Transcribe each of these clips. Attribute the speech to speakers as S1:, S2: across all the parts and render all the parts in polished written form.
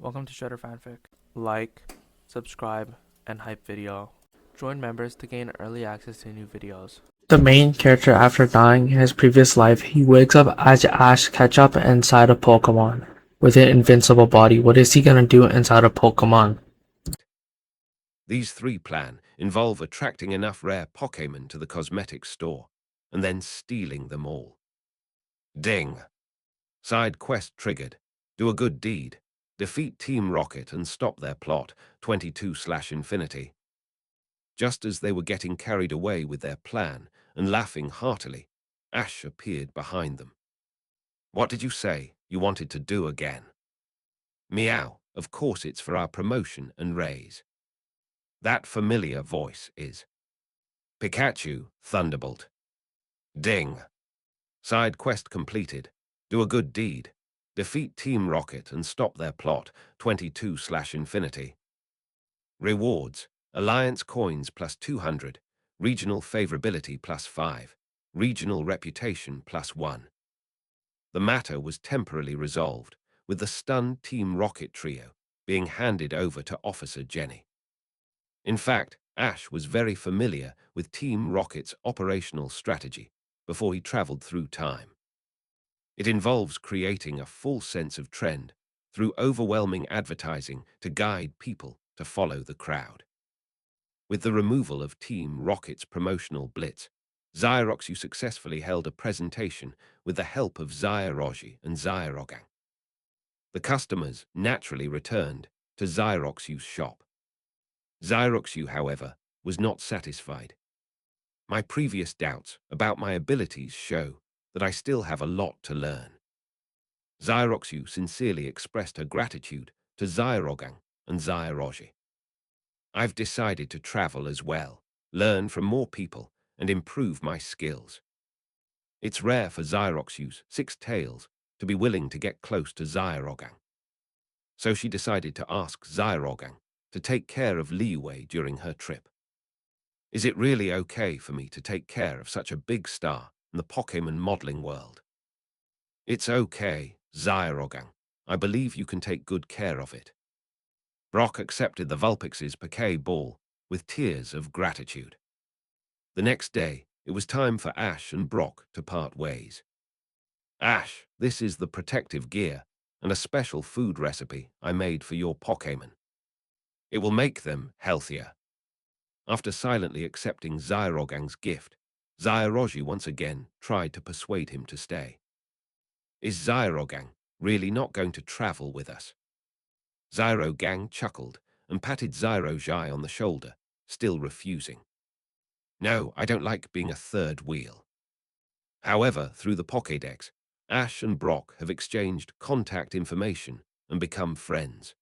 S1: Welcome to Shredder Fanfic. Like, subscribe, and hype video. Join members to gain early access to new videos. The main character, after dying in his previous life, he wakes up as Ash Ketchup inside a Pokémon with an invincible body. What is he gonna do inside a Pokémon?
S2: These three plan involve attracting enough rare Pokémon to the cosmetics store and then stealing them all. Ding! Side quest triggered. Do a good deed. Defeat Team Rocket and stop their plot, 22/Infinity. Just as they were getting carried away with their plan and laughing heartily, Ash appeared behind them. What did you say you wanted to do again? Meow, of course it's for our promotion and raise. That familiar voice is Pikachu, Thunderbolt. Ding! Side quest completed. Do a good deed. Defeat Team Rocket and stop their plot, 22/Infinity. Rewards: Alliance coins plus 200, Regional favorability plus 5, Regional reputation plus 1. The matter was temporarily resolved, with the stunned Team Rocket trio being handed over to Officer Jenny. In fact, Ash was very familiar with Team Rocket's operational strategy before he traveled through time. It involves creating a full sense of trend through overwhelming advertising to guide people to follow the crowd. With the removal of Team Rocket's promotional blitz, Zyroxu successfully held a presentation with the help of Zyroji and Zyrogang. The customers naturally returned to Zyroxu's shop. Zyroxu, however, was not satisfied. My previous doubts about my abilities show that I still have a lot to learn. Zyroxu sincerely expressed her gratitude to Zyrogang and Zyroji. I've decided to travel as well, learn from more people, and improve my skills. It's rare for Zyroxu's 6 tails to be willing to get close to Zyrogang. So she decided to ask Zyrogang to take care of Liyue during her trip. Is it really okay for me to take care of such a big star in the Pokémon modeling world? It's okay, Zyrogang. I believe you can take good care of it. Brock accepted the Vulpix's Poké Ball with tears of gratitude. The next day, it was time for Ash and Brock to part ways. Ash, this is the protective gear and a special food recipe I made for your Pokémon. It will make them healthier. After silently accepting Zyrogang's gift, Zyroji once again tried to persuade him to stay. Is Zyrogang really not going to travel with us? Zyrogang chuckled and patted Zyrojai on the shoulder, still refusing. No, I don't like being a third wheel. However, through the Pokédex, Ash and Brock have exchanged contact information and become friends.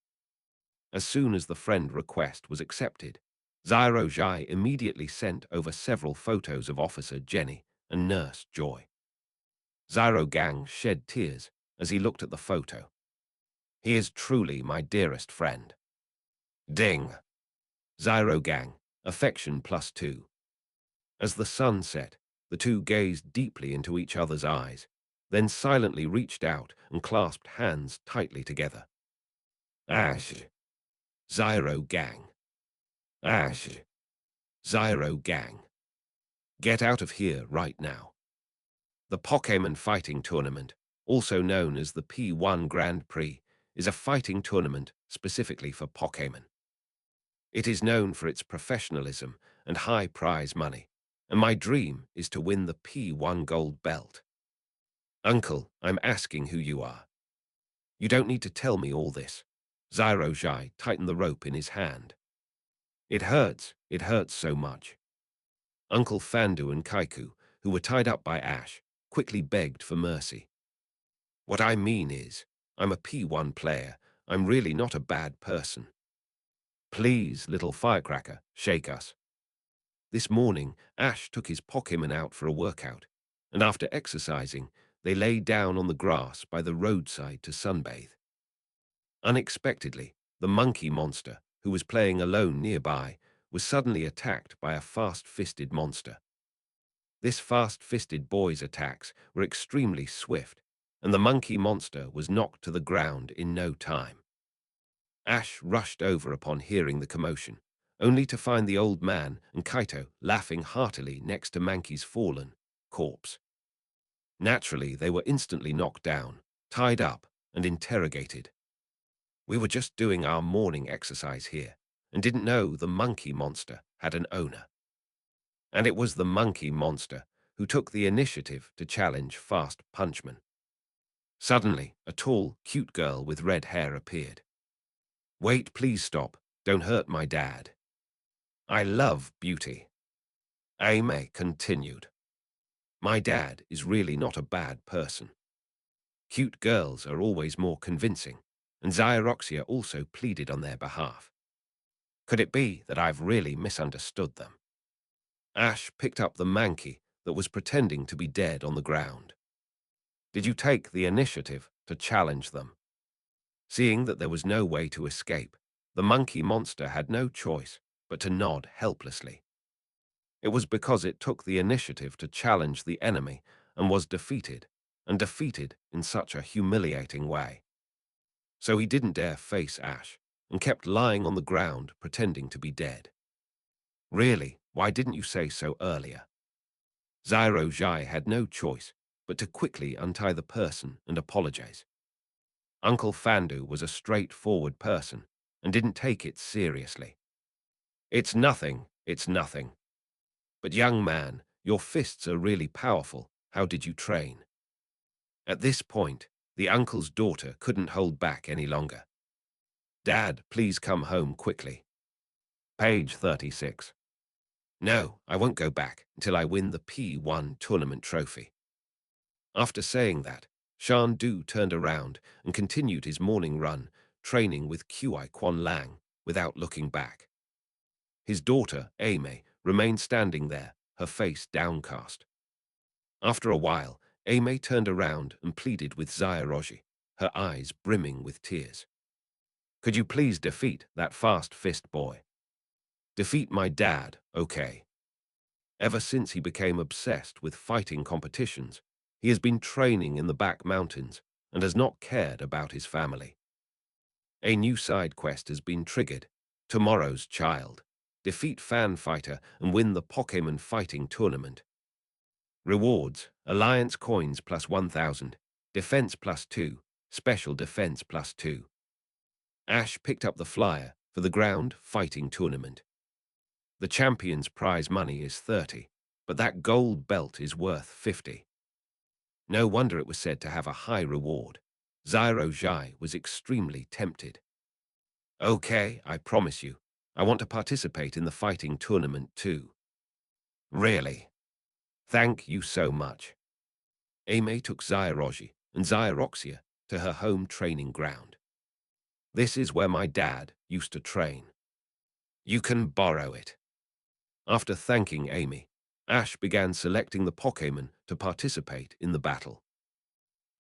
S2: As soon as the friend request was accepted, Zyrojai immediately sent over several photos of Officer Jenny and Nurse Joy. Zyrogang shed tears as he looked at the photo. He is truly my dearest friend. Ding! Zyrogang, affection plus 2. As the sun set, the two gazed deeply into each other's eyes, then silently reached out and clasped hands tightly together. Ash. Zyrogang. Ash. Zyrogang. Get out of here right now. The Pokémon Fighting Tournament, also known as the P1 Grand Prix, is a fighting tournament specifically for Pokémon. It is known for its professionalism and high prize money, and my dream is to win the P1 gold belt. Uncle, I'm asking who you are. You don't need to tell me all this. Zyrojai tightened the rope in his hand. It hurts so much. Uncle Fandu and Kaiku, who were tied up by Ash, quickly begged for mercy. What I mean is, I'm a P1 player. I'm really not a bad person. Please, little firecracker, shake us. This morning, Ash took his Pokémon out for a workout, and after exercising, they lay down on the grass by the roadside to sunbathe. Unexpectedly, the monkey monster, who was playing alone nearby, was suddenly attacked by a fast-fisted monster. This fast-fisted boy's attacks were extremely swift, and the monkey monster was knocked to the ground in no time. Ash rushed over upon hearing the commotion, only to find the old man and Kaito laughing heartily next to Mankey's fallen corpse. Naturally, they were instantly knocked down, tied up, and interrogated. We were just doing our morning exercise here, and didn't know the monkey monster had an owner. And it was the monkey monster who took the initiative to challenge Fast Punchman. Suddenly, a tall, cute girl with red hair appeared. Wait, please stop. Don't hurt my dad. I love beauty. Aimee continued. My dad is really not a bad person. Cute girls are always more convincing, and Xyroxia also pleaded on their behalf. Could it be that I've really misunderstood them? Ash picked up the Mankey that was pretending to be dead on the ground. Did you take the initiative to challenge them? Seeing that there was no way to escape, the monkey monster had no choice but to nod helplessly. It was because it took the initiative to challenge the enemy and was defeated, and defeated in such a humiliating way. So he didn't dare face Ash, and kept lying on the ground pretending to be dead. Really, why didn't you say so earlier? Zyro Jai had no choice but to quickly untie the person and apologize. Uncle Fandu was a straightforward person and didn't take it seriously. It's nothing, it's nothing. But young man, your fists are really powerful. How did you train? At this point, the uncle's daughter couldn't hold back any longer. Dad, please come home quickly. Page 36. No, I won't go back until I win the P1 tournament trophy. After saying that, Shan Du turned around and continued his morning run, training with Qi Quan Lang without looking back. His daughter, Aimee, remained standing there, her face downcast. After a while, Aimee turned around and pleaded with Zyroji, her eyes brimming with tears. Could you please defeat that fast fist boy? Defeat my dad, okay? Ever since he became obsessed with fighting competitions, he has been training in the back mountains and has not cared about his family. A new side quest has been triggered. Tomorrow's Child. Defeat Fan Fighter and win the Pokémon fighting tournament. Rewards: Alliance coins plus 1,000, Defense plus 2, Special Defense plus 2. Ash picked up the flyer for the ground fighting tournament. The champion's prize money is 30, but that gold belt is worth 50. No wonder it was said to have a high reward. Zyro Jai was extremely tempted. Okay, I promise you, I want to participate in the fighting tournament too. Really? Thank you so much. Aimee took Zyroji and Zyroxia to her home training ground. This is where my dad used to train. You can borrow it. After thanking Aimee, Ash began selecting the Pokémon to participate in the battle.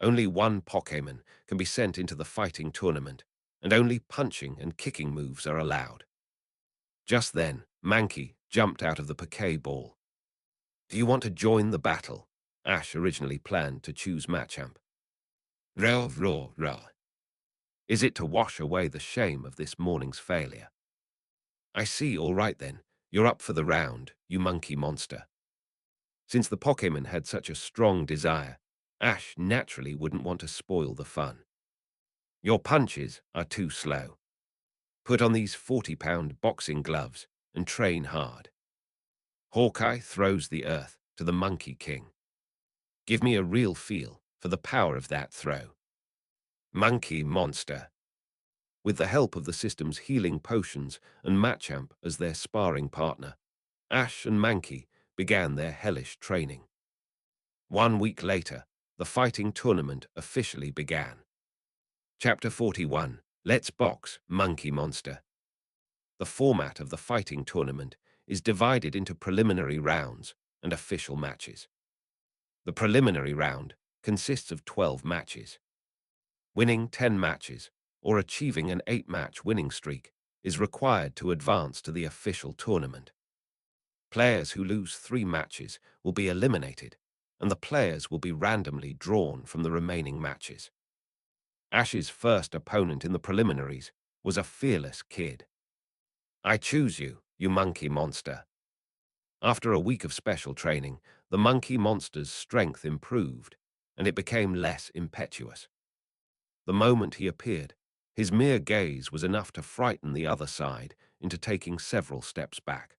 S2: Only one Pokémon can be sent into the fighting tournament, and only punching and kicking moves are allowed. Just then, Mankey jumped out of the Poké Ball. Do you want to join the battle? Ash originally planned to choose Machamp. Row, row, row. Is it to wash away the shame of this morning's failure? I see, all right then. You're up for the round, you monkey monster. Since the Pokémon had such a strong desire, Ash naturally wouldn't want to spoil the fun. Your punches are too slow. Put on these 40-pound boxing gloves and train hard. Hawkeye throws the earth to the Monkey King. Give me a real feel for the power of that throw. Monkey monster. With the help of the system's healing potions and Machamp as their sparring partner, Ash and Mankey began their hellish training. 1 week later, the fighting tournament officially began. Chapter 41. Let's Box, Monkey Monster. The format of the fighting tournament is divided into preliminary rounds and official matches. The preliminary round consists of 12 matches. Winning 10 matches, or achieving an 8-match winning streak, is required to advance to the official tournament. Players who lose 3 matches will be eliminated, and the players will be randomly drawn from the remaining matches. Ash's first opponent in the preliminaries was a fearless kid. I choose you, you monkey monster. After a week of special training, the monkey monster's strength improved, and it became less impetuous. The moment he appeared, his mere gaze was enough to frighten the other side into taking several steps back.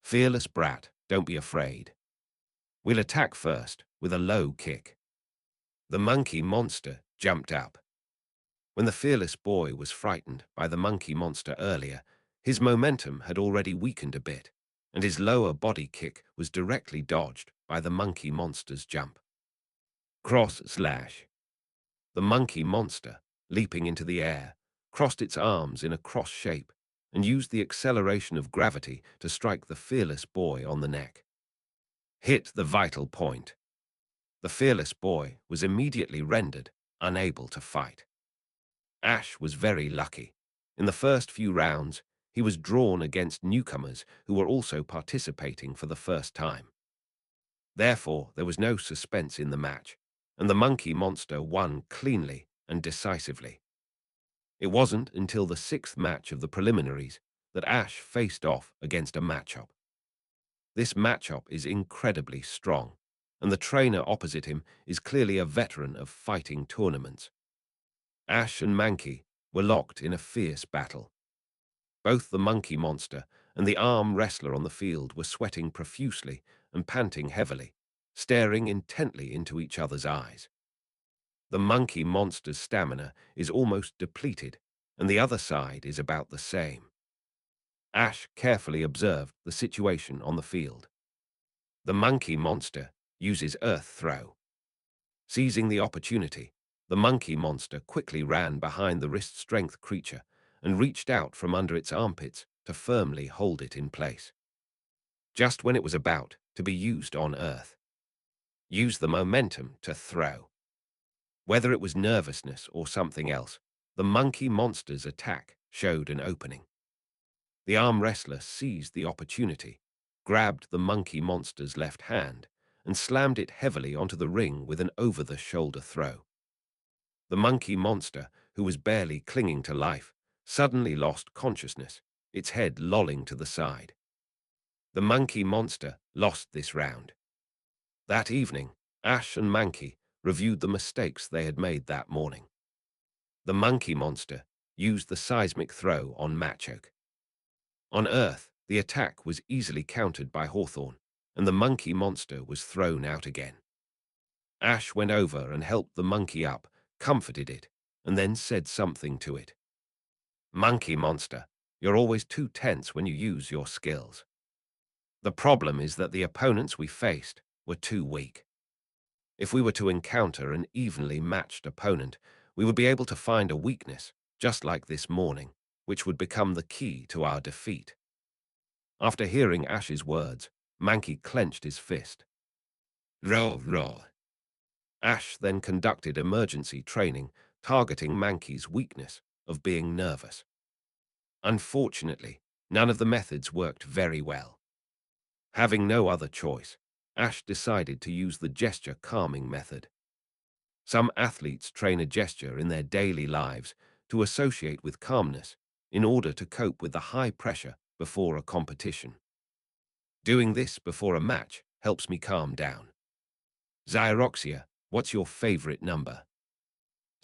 S2: Fearless brat, don't be afraid. We'll attack first, with a low kick. The monkey monster jumped up. When the fearless boy was frightened by the monkey monster earlier, his momentum had already weakened a bit, and his lower body kick was directly dodged by the monkey monster's jump. Cross slash. The monkey monster, leaping into the air, crossed its arms in a cross shape and used the acceleration of gravity to strike the fearless boy on the neck. Hit the vital point. The fearless boy was immediately rendered unable to fight. Ash was very lucky. In the first few rounds, he was drawn against newcomers who were also participating for the first time. Therefore, there was no suspense in the match, and the monkey monster won cleanly and decisively. It wasn't until the sixth match of the preliminaries that Ash faced off against a matchup. This matchup is incredibly strong, and the trainer opposite him is clearly a veteran of fighting tournaments. Ash and Mankey were locked in a fierce battle. Both the monkey monster and the arm wrestler on the field were sweating profusely and panting heavily, staring intently into each other's eyes. The monkey monster's stamina is almost depleted, and the other side is about the same. Ash carefully observed the situation on the field. The monkey monster uses Earth Throw. Seizing the opportunity, the monkey monster quickly ran behind the wrist-strength creature and reached out from under its armpits to firmly hold it in place. Just when it was about to be used on Earth, use the momentum to throw. Whether it was nervousness or something else, the monkey monster's attack showed an opening. The arm wrestler seized the opportunity, grabbed the monkey monster's left hand, and slammed it heavily onto the ring with an over-the-shoulder throw. The monkey monster, who was barely clinging to life, suddenly lost consciousness, its head lolling to the side. The monkey monster lost this round. That evening, Ash and Mankey reviewed the mistakes they had made that morning. The monkey monster used the seismic throw on Machoke. On Earth, the attack was easily countered by Hawthorne, and the monkey monster was thrown out again. Ash went over and helped the monkey up, comforted it, and then said something to it. Monkey monster, you're always too tense when you use your skills. The problem is that the opponents we faced were too weak. If we were to encounter an evenly matched opponent, we would be able to find a weakness, just like this morning, which would become the key to our defeat. After hearing Ash's words, Mankey clenched his fist. Roll, roll. Ash then conducted emergency training, targeting Mankey's weakness of being nervous. Unfortunately, none of the methods worked very well. Having no other choice, Ash decided to use the gesture calming method. Some athletes train a gesture in their daily lives to associate with calmness in order to cope with the high pressure before a competition. Doing this before a match helps me calm down. Xyroxia, what's your favorite number?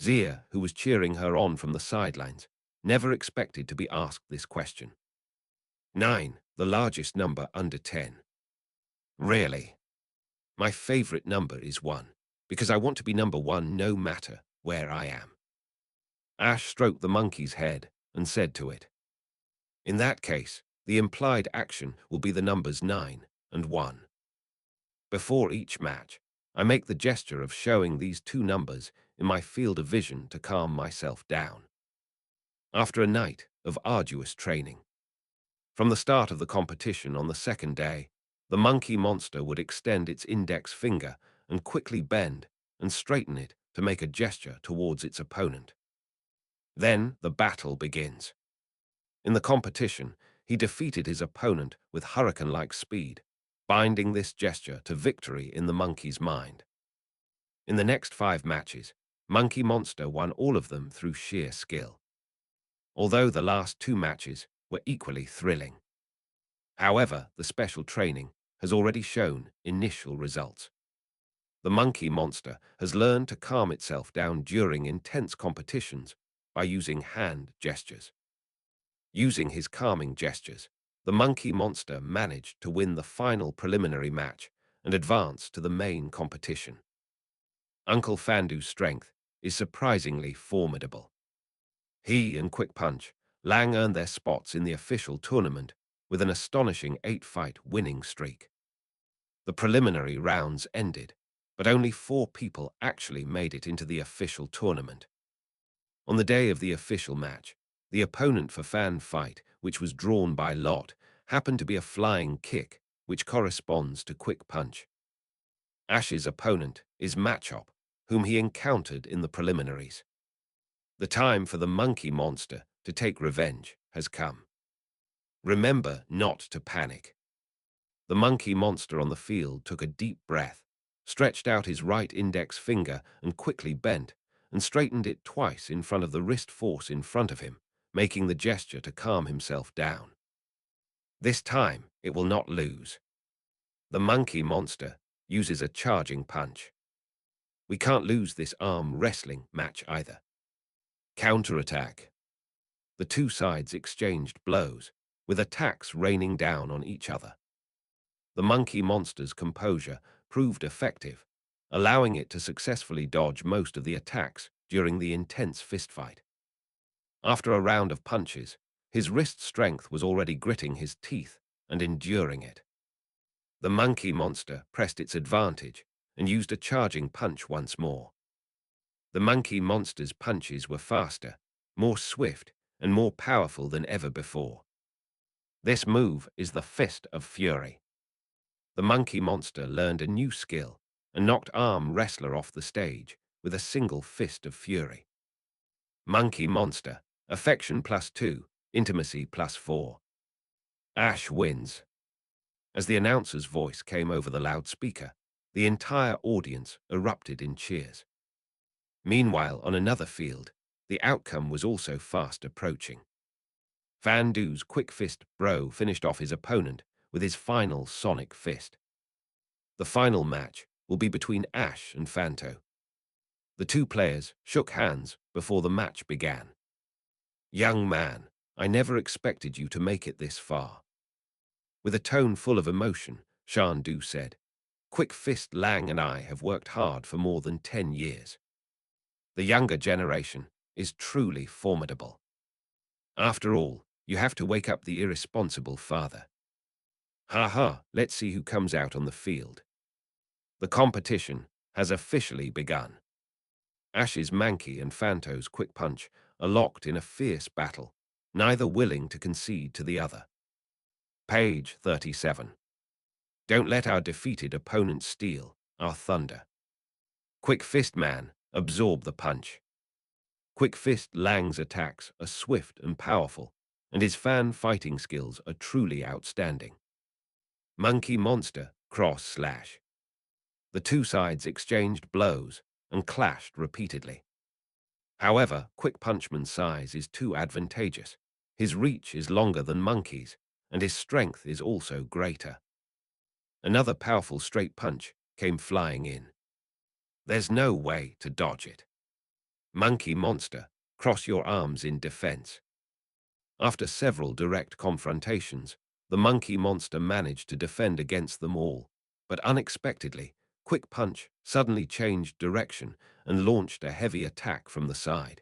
S2: Zia, who was cheering her on from the sidelines, never expected to be asked this question. 9, the largest number under 10. Really? My favorite number is 1, because I want to be number 1 no matter where I am. Ash stroked the monkey's head and said to it, in that case, the implied action will be the numbers 9 and 1. Before each match, I make the gesture of showing these two numbers in my field of vision to calm myself down. After a night of arduous training, from the start of the competition on the second day, the monkey monster would extend its index finger and quickly bend and straighten it to make a gesture towards its opponent. Then the battle begins. In the competition, he defeated his opponent with hurricane-like speed, binding this gesture to victory in the monkey's mind. In the next 5 matches, Monkey Monster won all of them through sheer skill. although the last two matches were equally thrilling. However, the special training has already shown initial results. The monkey monster has learned to calm itself down during intense competitions by using hand gestures. Using his calming gestures, the monkey monster managed to win the final preliminary match and advance to the main competition. Uncle Fandu's strength is surprisingly formidable. He and Quick Punch Lang earned their spots in the official tournament with an astonishing 8-fight winning streak. The preliminary rounds ended, but only 4 people actually made it into the official tournament. On the day of the official match, the opponent for Fan Fight, which was drawn by lot, happened to be a flying kick, which corresponds to Quick Punch. Ash's opponent is Machop, whom he encountered in the preliminaries. The time for the monkey monster to take revenge has come. Remember not to panic. The monkey monster on the field took a deep breath, stretched out his right index finger and quickly bent, and straightened it twice in front of the wrist force in front of him, making the gesture to calm himself down. This time, it will not lose. The monkey monster uses a charging punch. We can't lose this arm wrestling match either. Counterattack. The two sides exchanged blows, with attacks raining down on each other. The monkey monster's composure proved effective, allowing it to successfully dodge most of the attacks during the intense fistfight. After a round of punches, his wrist strength was already gritting his teeth and enduring it. The monkey monster pressed its advantage and used a charging punch once more. The monkey monster's punches were faster, more swift, and more powerful than ever before. This move is the Fist of Fury. The monkey monster learned a new skill and knocked arm wrestler off the stage with a single Fist of Fury. Monkey monster, affection +2, intimacy +4. Ash wins. As the announcer's voice came over the loudspeaker, the entire audience erupted in cheers. Meanwhile, on another field, the outcome was also fast approaching. Fandu's Quick Fist Bro finished off his opponent with his final Sonic Fist. The final match will be between Ash and Fanto. The two players shook hands before the match began. Young man, I never expected you to make it this far. With a tone full of emotion, Shandu said, Quick Fist Lang and I have worked hard for more than 10 years. The younger generation is truly formidable. After all, you have to wake up the irresponsible father. Ha ha, let's see who comes out on the field. The competition has officially begun. Ash's Mankey and Fanto's Quick Punch are locked in a fierce battle, neither willing to concede to the other. Page 37. Don't let our defeated opponent steal our thunder. Quick Fist Man, absorb the punch. Quick Fist Lang's attacks are swift and powerful, and his fan fighting skills are truly outstanding. Monkey Monster, cross/slash. The two sides exchanged blows and clashed repeatedly. However, Quick Punchman's size is too advantageous. His reach is longer than Monkey's, and his strength is also greater. Another powerful straight punch came flying in. There's no way to dodge it. Monkey Monster, cross your arms in defense. After several direct confrontations, the monkey monster managed to defend against them all, but unexpectedly, Quick Punch suddenly changed direction and launched a heavy attack from the side.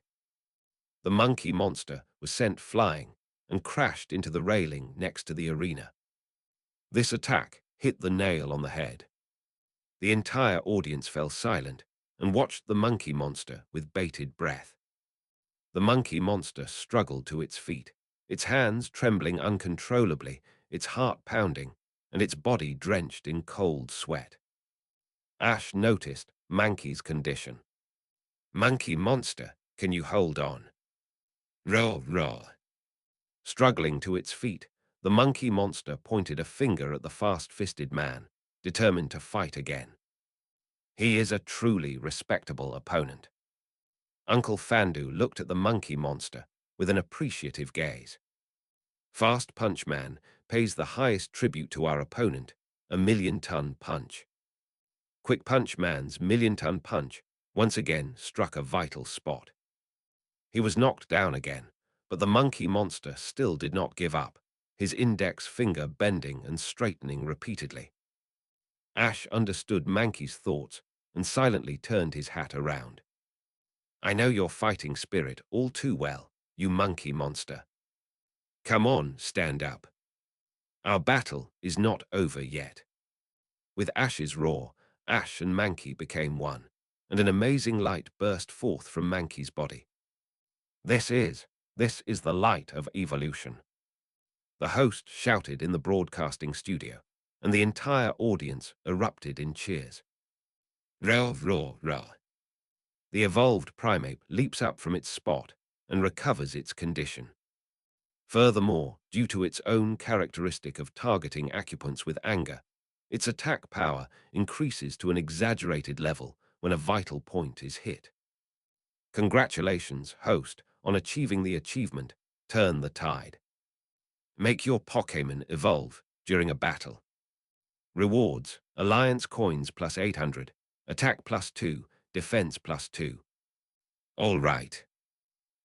S2: The monkey monster was sent flying and crashed into the railing next to the arena. This attack hit the nail on the head. The entire audience fell silent and watched the monkey monster with bated breath. The monkey monster struggled to its feet, its hands trembling uncontrollably, its heart pounding, and its body drenched in cold sweat. Ash noticed Mankey's condition. Monkey monster, can you hold on? Roll, roll. Struggling to its feet, the monkey monster pointed a finger at the fast-fisted man, determined to fight again. He is a truly respectable opponent. Uncle Fandu looked at the monkey monster with an appreciative gaze. Fast Punch Man pays the highest tribute to our opponent, a million-ton punch. Quick Punch Man's million-ton punch once again struck a vital spot. He was knocked down again, but the monkey monster still did not give up, his index finger bending and straightening repeatedly. Ash understood Mankey's thoughts and silently turned his hat around. I know your fighting spirit all too well, you monkey monster. Come on, stand up. Our battle is not over yet. With Ash's roar, Ash and Mankey became one, and an amazing light burst forth from Mankey's body. This is the light of evolution. The host shouted in the broadcasting studio, and the entire audience erupted in cheers. Roar, roar, roar. The evolved primate leaps up from its spot and recovers its condition. Furthermore, due to its own characteristic of targeting acupoints with anger, its attack power increases to an exaggerated level when a vital point is hit. Congratulations, host, on achieving the achievement, Turn the Tide. Make your Pokémon evolve during a battle. Rewards, Alliance coins plus 800, attack plus 2, defense plus 2. All right.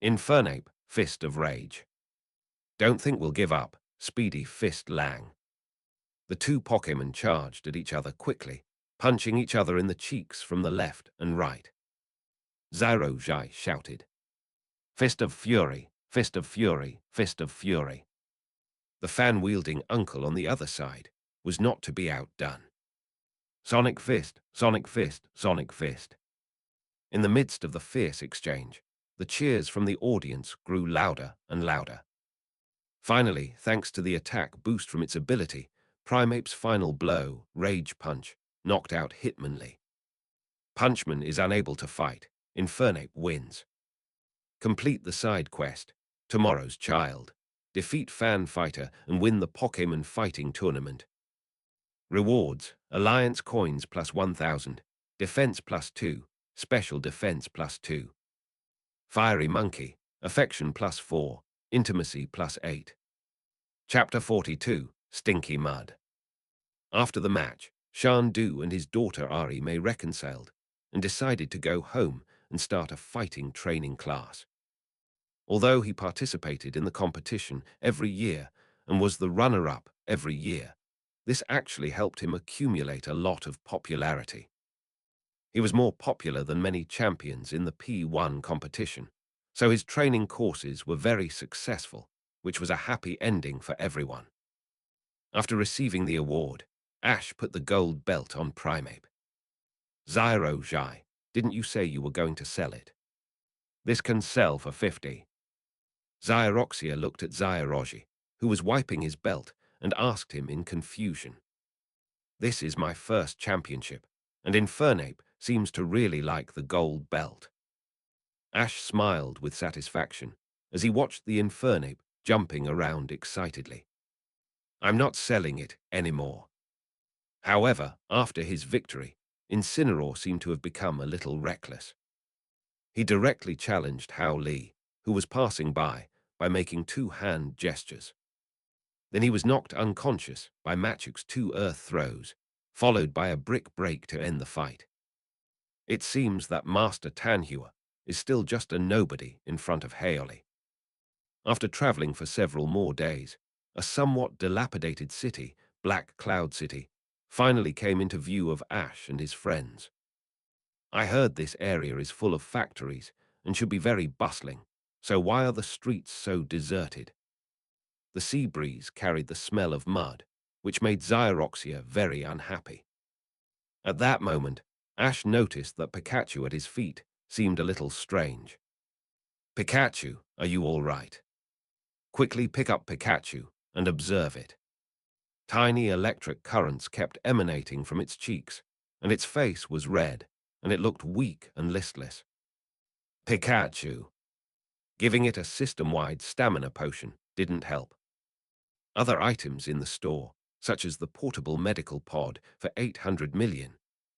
S2: Infernape, Fist of Rage. Don't think we'll give up, Speedy Fist Lang. The two Pokémon charged at each other quickly, punching each other in the cheeks from the left and right. Zyrojai shouted, Fist of Fury, Fist of Fury, Fist of Fury. The fan-wielding uncle on the other side was not to be outdone. Sonic Fist, Sonic Fist, Sonic Fist. In the midst of the fierce exchange, the cheers from the audience grew louder and louder. Finally, thanks to the attack boost from its ability, Primeape's final blow, Rage Punch, knocked out Hitmonlee. Punchman is unable to fight. Infernape wins. Complete the side quest, Tomorrow's Child. Defeat Fan Fighter and win the Pokémon Fighting Tournament. Rewards, Alliance coins plus 1000, Defense plus 2, Special Defense plus 2. Fiery Monkey, Affection plus 4, Intimacy plus 8. Chapter 42, Stinky Mud. After the match, Shandu and his daughter Ari May reconciled and decided to go home and start a fighting training class. Although he participated in the competition every year and was the runner-up every year, this actually helped him accumulate a lot of popularity. He was more popular than many champions in the P1 competition, so his training courses were very successful, which was a happy ending for everyone. After receiving the award, Ash put the gold belt on Primeape. Zyrojai, didn't you say you were going to sell it? This can sell for 50. Zyroxia looked at Zyroji, who was wiping his belt, and asked him in confusion. This is my first championship, and Infernape seems to really like the gold belt. Ash smiled with satisfaction as he watched the Infernape jumping around excitedly. I'm not selling it anymore. However, after his victory, Incineroar seemed to have become a little reckless. He directly challenged Hao Li, who was passing by making 2 hand gestures. Then he was knocked unconscious by Machoke's 2 earth throws, followed by a brick break to end the fight. It seems that Master Tanhua is still just a nobody in front of Haoli. After traveling for several more days, a somewhat dilapidated city, Black Cloud City, finally came into view of Ash and his friends. I heard this area is full of factories and should be very bustling, so why are the streets so deserted? The sea breeze carried the smell of mud, which made Zyroxia very unhappy. At that moment, Ash noticed that Pikachu at his feet seemed a little strange. Pikachu, are you all right? Quickly pick up Pikachu and observe it. Tiny electric currents kept emanating from its cheeks, and its face was red, and it looked weak and listless. Pikachu. Giving it a system-wide stamina potion didn't help. Other items in the store, such as the portable medical pod for 800 million,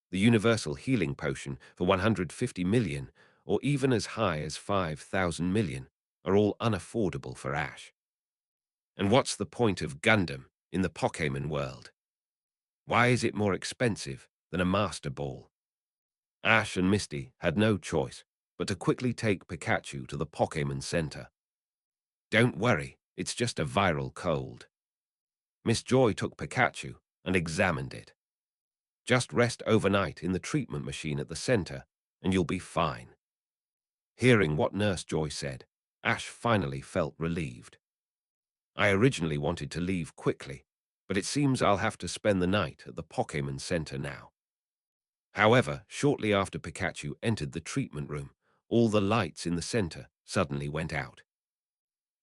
S2: the universal healing potion for 150 million, or even as high as 5,000 million, are all unaffordable for Ash. And what's the point of Gundam in the Pokémon world? Why is it more expensive than a Master Ball? Ash and Misty had no choice but to quickly take Pikachu to the Pokémon Center. Don't worry, it's just a viral cold. Miss Joy took Pikachu and examined it. Just rest overnight in the treatment machine at the center and you'll be fine. Hearing what Nurse Joy said, Ash finally felt relieved. I originally wanted to leave quickly, but it seems I'll have to spend the night at the Pokémon Center now. However, shortly after Pikachu entered the treatment room, all the lights in the center suddenly went out.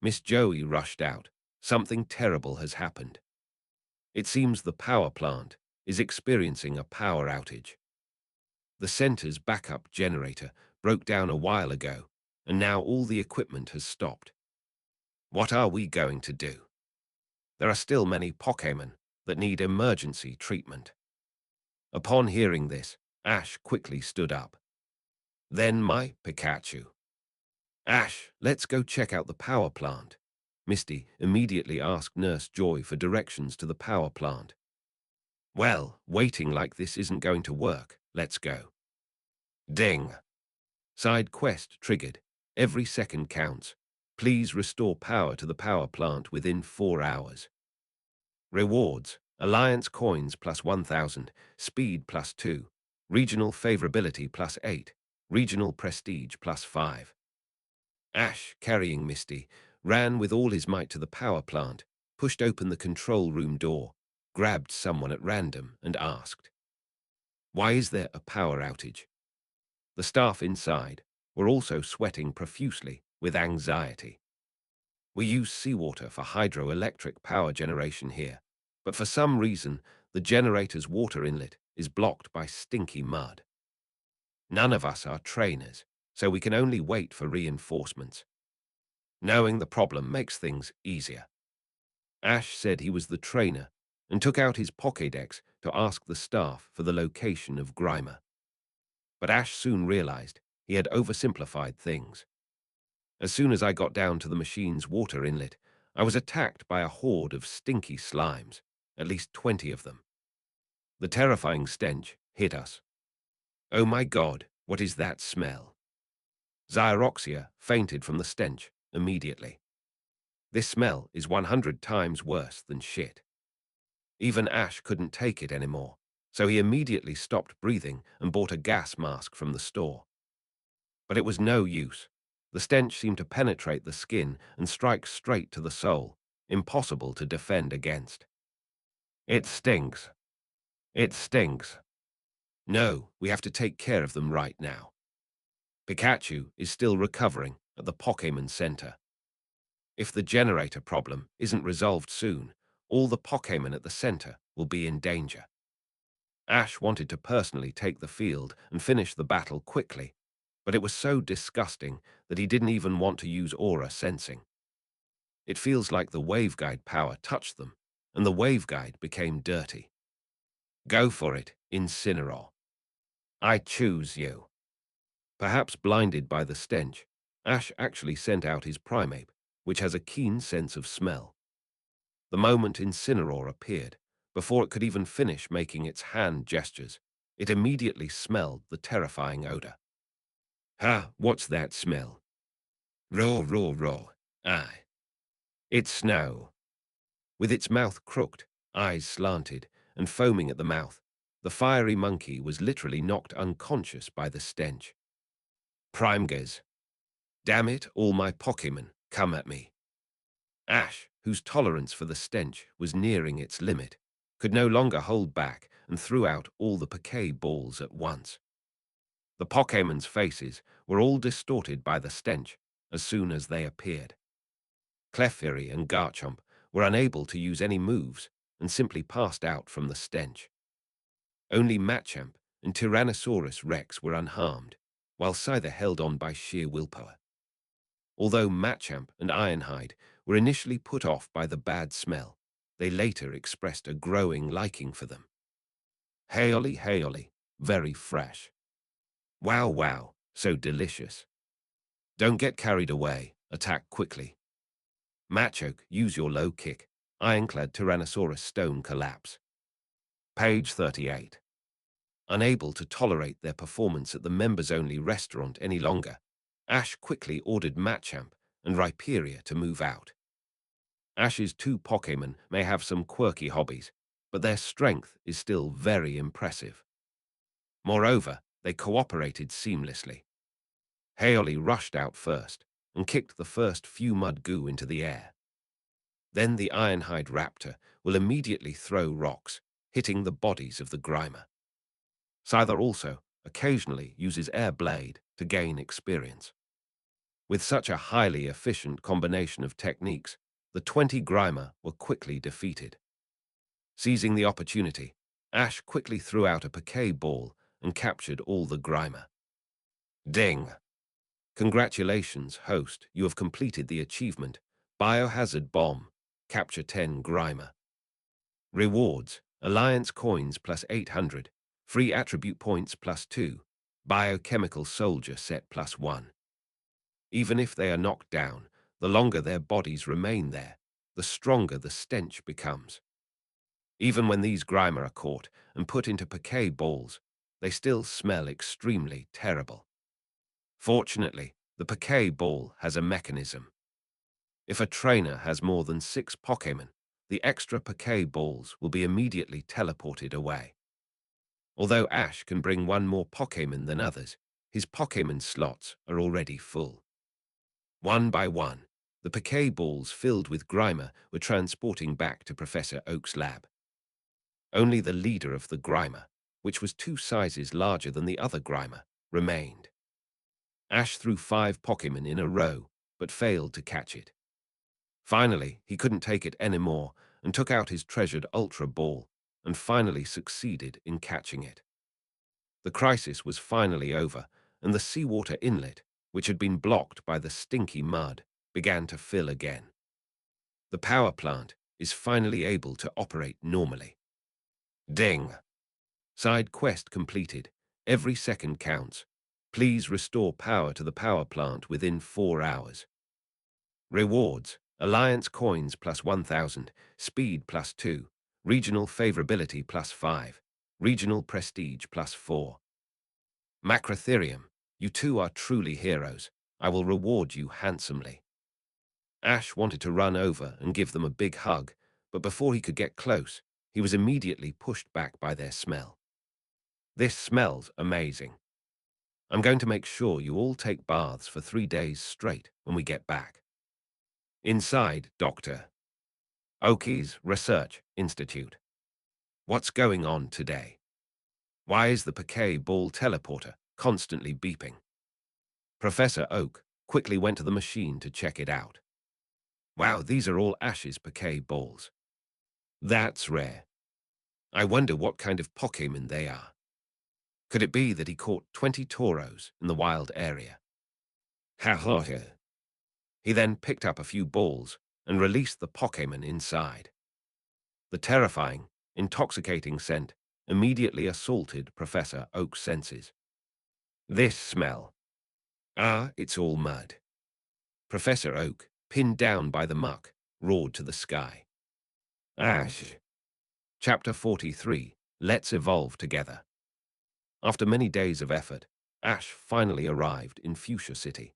S2: Miss Joey rushed out. Something terrible has happened. It seems the power plant is experiencing a power outage. The center's backup generator broke down a while ago, and now all the equipment has stopped. What are we going to do? There are still many Pokémon that need emergency treatment. Upon hearing this, Ash quickly stood up. Then my Pikachu. Ash, let's go check out the power plant. Misty immediately asked Nurse Joy for directions to the power plant. Well, waiting like this isn't going to work. Let's go. Ding. Side quest triggered. Every second counts. Please restore power to the power plant within 4 hours. Rewards: Alliance coins plus 1,000, speed plus 2, regional favorability plus 8, regional prestige plus 5. Ash, carrying Misty, ran with all his might to the power plant, pushed open the control room door, grabbed someone at random and asked, "Why is there a power outage?" The staff inside were also sweating profusely with anxiety. We use seawater for hydroelectric power generation here, but for some reason, the generator's water inlet is blocked by stinky mud. None of us are trainers, so we can only wait for reinforcements. Knowing the problem makes things easier. Ash said he was the trainer and took out his Pokédex to ask the staff for the location of Grimer. But Ash soon realized he had oversimplified things. As soon as I got down to the machine's water inlet, I was attacked by a horde of stinky slimes, at least 20 of them. The terrifying stench hit us. Oh my God, what is that smell? Xyroxia fainted from the stench immediately. This smell is 100 times worse than shit. Even Ash couldn't take it anymore, so he immediately stopped breathing and bought a gas mask from the store. But it was no use. The stench seemed to penetrate the skin and strike straight to the soul, impossible to defend against. It stinks. It stinks. No, we have to take care of them right now. Pikachu is still recovering at the Pokémon Center. If the generator problem isn't resolved soon, all the Pokémon at the center will be in danger. Ash wanted to personally take the field and finish the battle quickly, but it was so disgusting that he didn't even want to use aura sensing. It feels like the waveguide power touched them, and the waveguide became dirty. Go for it, Incineroar. I choose you. Perhaps blinded by the stench, Ash actually sent out his Primeape, which has a keen sense of smell. The moment Incineroar appeared, before it could even finish making its hand gestures, it immediately smelled the terrifying odor. Ha, what's that smell? Roar, roar, roar. Aye. It's snow. With its mouth crooked, eyes slanted, and foaming at the mouth, the fiery monkey was literally knocked unconscious by the stench. Primegaz. Damn it, all my Pokémon, come at me. Ash, whose tolerance for the stench was nearing its limit, could no longer hold back and threw out all the Poké balls at once. The Pokémon's faces were all distorted by the stench as soon as they appeared. Clefairy and Garchomp were unable to use any moves and simply passed out from the stench. Only Machamp and Tyrannosaurus Rex were unharmed, while Scyther held on by sheer willpower. Although Machamp and Ironhide were initially put off by the bad smell, they later expressed a growing liking for them. Hey Ollie, very fresh. Wow, wow, so delicious. Don't get carried away, Attack quickly. Machoke, use your low kick. Ironclad Tyrannosaurus stone collapse. Page 38. Unable to tolerate their performance at the members-only restaurant any longer, Ash quickly ordered Machamp and Rhyperior to move out. Ash's two Pokémon may have some quirky hobbies, but their strength is still very impressive. Moreover, they cooperated seamlessly. Haoli rushed out first and kicked the first few mud goo into the air. Then the Ironhide Raptor will immediately throw rocks, hitting the bodies of the Grimer. Scyther also occasionally uses Air Blade to gain experience. With such a highly efficient combination of techniques, the 20 Grimer were quickly defeated. Seizing the opportunity, Ash quickly threw out a Poké Ball and captured all the Grimer. Ding! Congratulations, host, you have completed the achievement. Biohazard Bomb. Capture 10 Grimer. Rewards: Alliance Coins plus 800, Free Attribute Points plus 2, Biochemical Soldier Set plus 1. Even if they are knocked down, the longer their bodies remain there, the stronger the stench becomes. Even when these Grimer are caught and put into Poké Balls, they still smell extremely terrible. Fortunately, the Poké Ball has a mechanism. If a trainer has more than 6 Pokémon, the extra Poké Balls will be immediately teleported away. Although Ash can bring one more Pokémon than others, his Pokémon slots are already full. One by one, the Poké Balls filled with Grimer were transporting back to Professor Oak's lab. Only the leader of the Grimer, which was 2 sizes larger than the other Grimer, remained. Ash threw 5 Pokémon in a row, but failed to catch it. Finally, he couldn't take it anymore and took out his treasured Ultra Ball and finally succeeded in catching it. The crisis was finally over, and the seawater inlet, which had been blocked by the stinky mud, began to fill again. The power plant is finally able to operate normally. Ding! Side quest completed. Every second counts. Please restore power to the power plant within 4 hours. Rewards: Alliance Coins plus 1000, Speed plus 2, Regional Favorability plus 5, Regional Prestige plus 4. Macrotherium, you two are truly heroes. I will reward you handsomely. Ash wanted to run over and give them a big hug, but before he could get close, he was immediately pushed back by their smell. This smells amazing. I'm going to make sure you all take baths for 3 days straight when we get back. Inside, Dr. Oakie's Research Institute. What's going on today? Why is the Poké Ball teleporter constantly beeping? Professor Oak quickly went to the machine to check it out. Wow, these are all Ash's Poké Balls. That's rare. I wonder what kind of Pokémon they are. Could it be that he caught 20 Tauros in the wild area? Ha. He then picked up a few balls and released the Pokémon inside. The terrifying, intoxicating scent immediately assaulted Professor Oak's senses. This smell. Ah, it's all mud. Professor Oak, pinned down by the muck, roared to the sky. Ash. Chapter 43, Let's Evolve Together. After many days of effort, Ash finally arrived in Fuchsia City.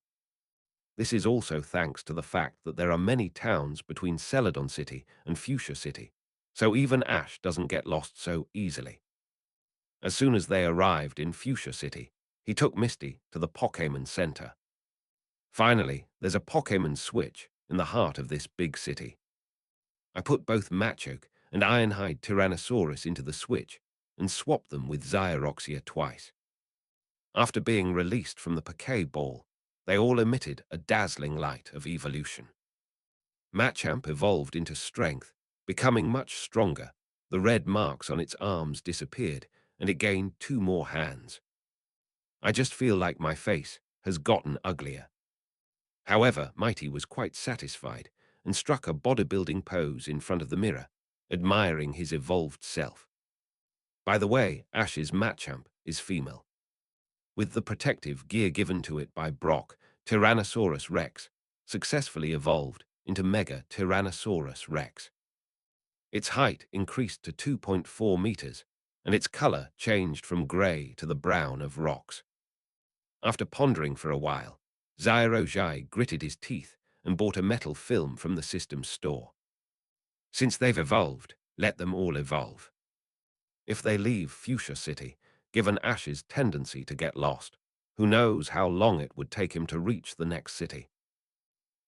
S2: This is also thanks to the fact that there are many towns between Celadon City and Fuchsia City, so even Ash doesn't get lost so easily. As soon as they arrived in Fuchsia City, he took Misty to the Pokémon Center. Finally, there's a Pokémon switch in the heart of this big city. I put both Machoke and Ironhide Tyrannosaurus into the switch and swapped them with Xyroxia twice. After being released from the Poké Ball, they all emitted a dazzling light of evolution. Machamp evolved into strength, becoming much stronger. The red marks on its arms disappeared, and it gained 2 more hands. I just feel like my face has gotten uglier. However, Mighty was quite satisfied and struck a bodybuilding pose in front of the mirror, admiring his evolved self. By the way, Ash's Machamp is female. With the protective gear given to it by Brock, Tyrannosaurus Rex, successfully evolved into Mega Tyrannosaurus Rex. Its height increased to 2.4 meters, and its color changed from gray to the brown of rocks. After pondering for a while, Zai gritted his teeth and bought a metal film from the system's store. Since they've evolved, let them all evolve. If they leave Fuchsia City, given Ash's tendency to get lost, who knows how long it would take him to reach the next city.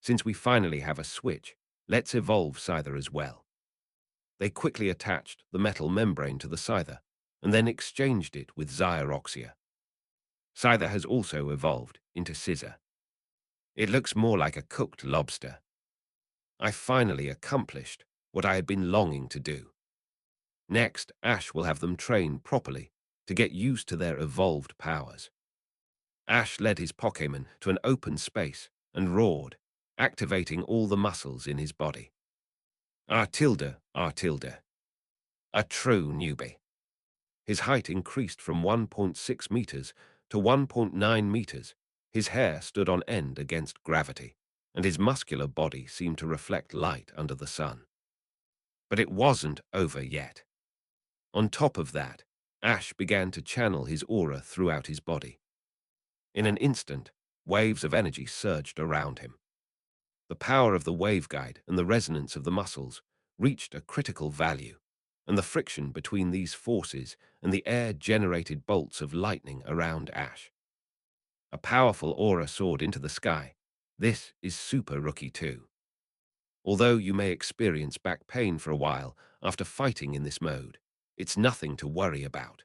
S2: Since we finally have a switch, let's evolve Scyther as well. They quickly attached the metal membrane to the Scyther, and then exchanged it with Xyroxia. Scyther has also evolved into Scissor. It looks more like a cooked lobster. I finally accomplished what I had been longing to do. Next, Ash will have them train properly to get used to their evolved powers. Ash led his Pokémon to an open space and roared, activating all the muscles in his body. Artilda, Artilda. A true newbie. His height increased from 1.6 meters to 1.9 meters. His hair stood on end against gravity, and his muscular body seemed to reflect light under the sun. But it wasn't over yet. On top of that, Ash began to channel his aura throughout his body. In an instant, waves of energy surged around him. The power of the waveguide and the resonance of the muscles reached a critical value, and the friction between these forces and the air generated bolts of lightning around Ash. A powerful aura soared into the sky. This is Super Rookie 2. Although you may experience back pain for a while after fighting in this mode, it's nothing to worry about.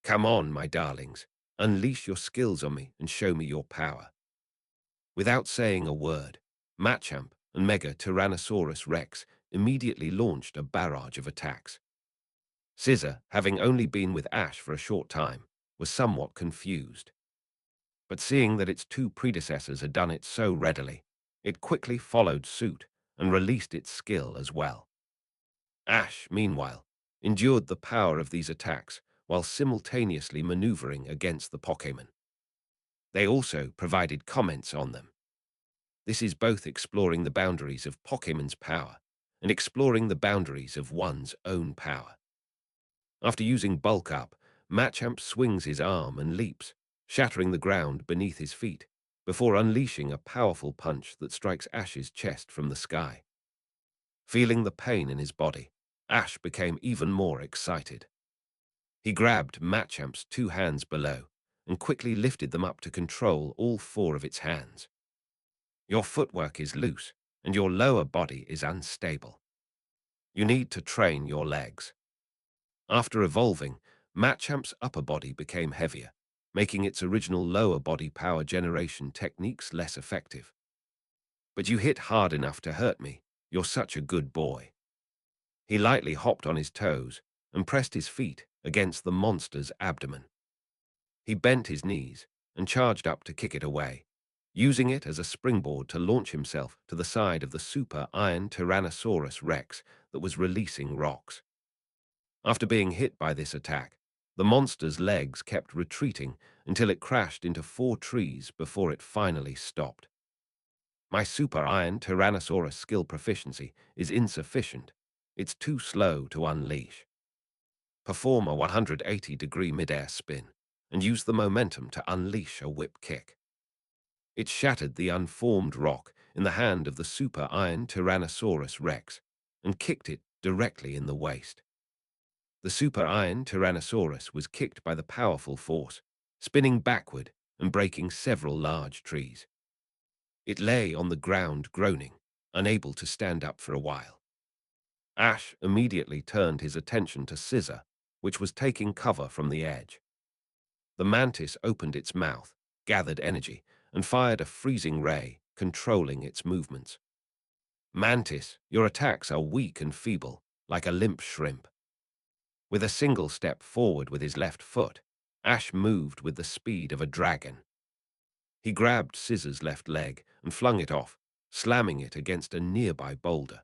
S2: Come on, my darlings, unleash your skills on me and show me your power. Without saying a word, Machamp and Mega Tyrannosaurus Rex immediately launched a barrage of attacks. Scissor, having only been with Ash for a short time, was somewhat confused. But seeing that its two predecessors had done it so readily, it quickly followed suit and released its skill as well. Ash, meanwhile, endured the power of these attacks while simultaneously maneuvering against the Pokémon. They also provided comments on them. This is both exploring the boundaries of Pokémon's power and exploring the boundaries of one's own power. After using Bulk Up, Machamp swings his arm and leaps, shattering the ground beneath his feet, before unleashing a powerful punch that strikes Ash's chest from the sky. Feeling the pain in his body, Ash became even more excited. He grabbed Machamp's two hands below and quickly lifted them up to control all four of its hands. Your footwork is loose and your lower body is unstable. You need to train your legs. After evolving, Machamp's upper body became heavier, making its original lower body power generation techniques less effective. But you hit hard enough to hurt me. You're such a good boy. He lightly hopped on his toes and pressed his feet against the monster's abdomen. He bent his knees and charged up to kick it away, using it as a springboard to launch himself to the side of the super iron Tyrannosaurus Rex that was releasing rocks. After being hit by this attack, the monster's legs kept retreating until it crashed into 4 trees before it finally stopped. My super iron Tyrannosaurus skill proficiency is insufficient. It's too slow to unleash. Perform a 180-degree mid-air spin and use the momentum to unleash a whip kick. It shattered the unformed rock in the hand of the super iron Tyrannosaurus Rex and kicked it directly in the waist. The super iron Tyrannosaurus was kicked by the powerful force, spinning backward and breaking several large trees. It lay on the ground groaning, unable to stand up for a while. Ash immediately turned his attention to Scissor, which was taking cover from the edge. The mantis opened its mouth, gathered energy, and fired a freezing ray, controlling its movements. Mantis, your attacks are weak and feeble, like a limp shrimp. With a single step forward with his left foot, Ash moved with the speed of a dragon. He grabbed Scissor's left leg and flung it off, slamming it against a nearby boulder.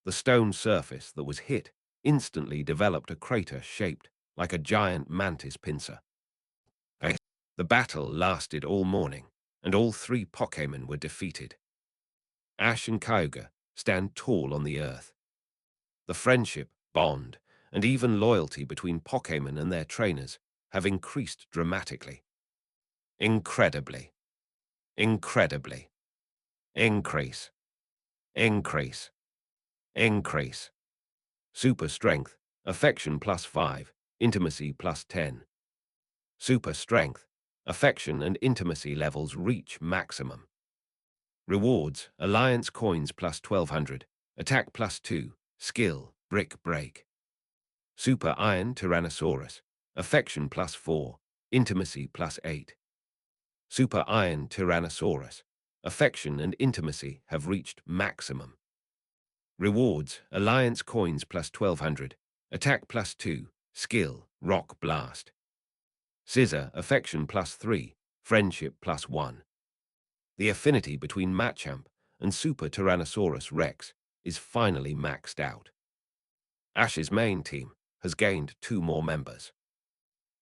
S2: The stone surface that was hit instantly developed a crater shaped like a giant mantis pincer. The battle lasted all morning, and all three Pokémon were defeated. Ash and Kyogre stand tall on the earth. The friendship, bond, and even loyalty between Pokémon and their trainers have increased dramatically. Incredibly. Incredibly. Increase. Increase. Increase. Super strength, affection +5, intimacy +10. Super strength, affection and intimacy levels reach maximum. Rewards, alliance coins +1200, attack +2, skill, brick break. Super iron Tyrannosaurus, affection +4, intimacy +8. Super iron Tyrannosaurus, affection and intimacy have reached maximum. Rewards, alliance coins +1200, attack +2, skill, rock blast. Scissor, affection +3, friendship +1. The affinity between Machamp and Super Tyrannosaurus Rex is finally maxed out. Ash's main team has gained 2 more members.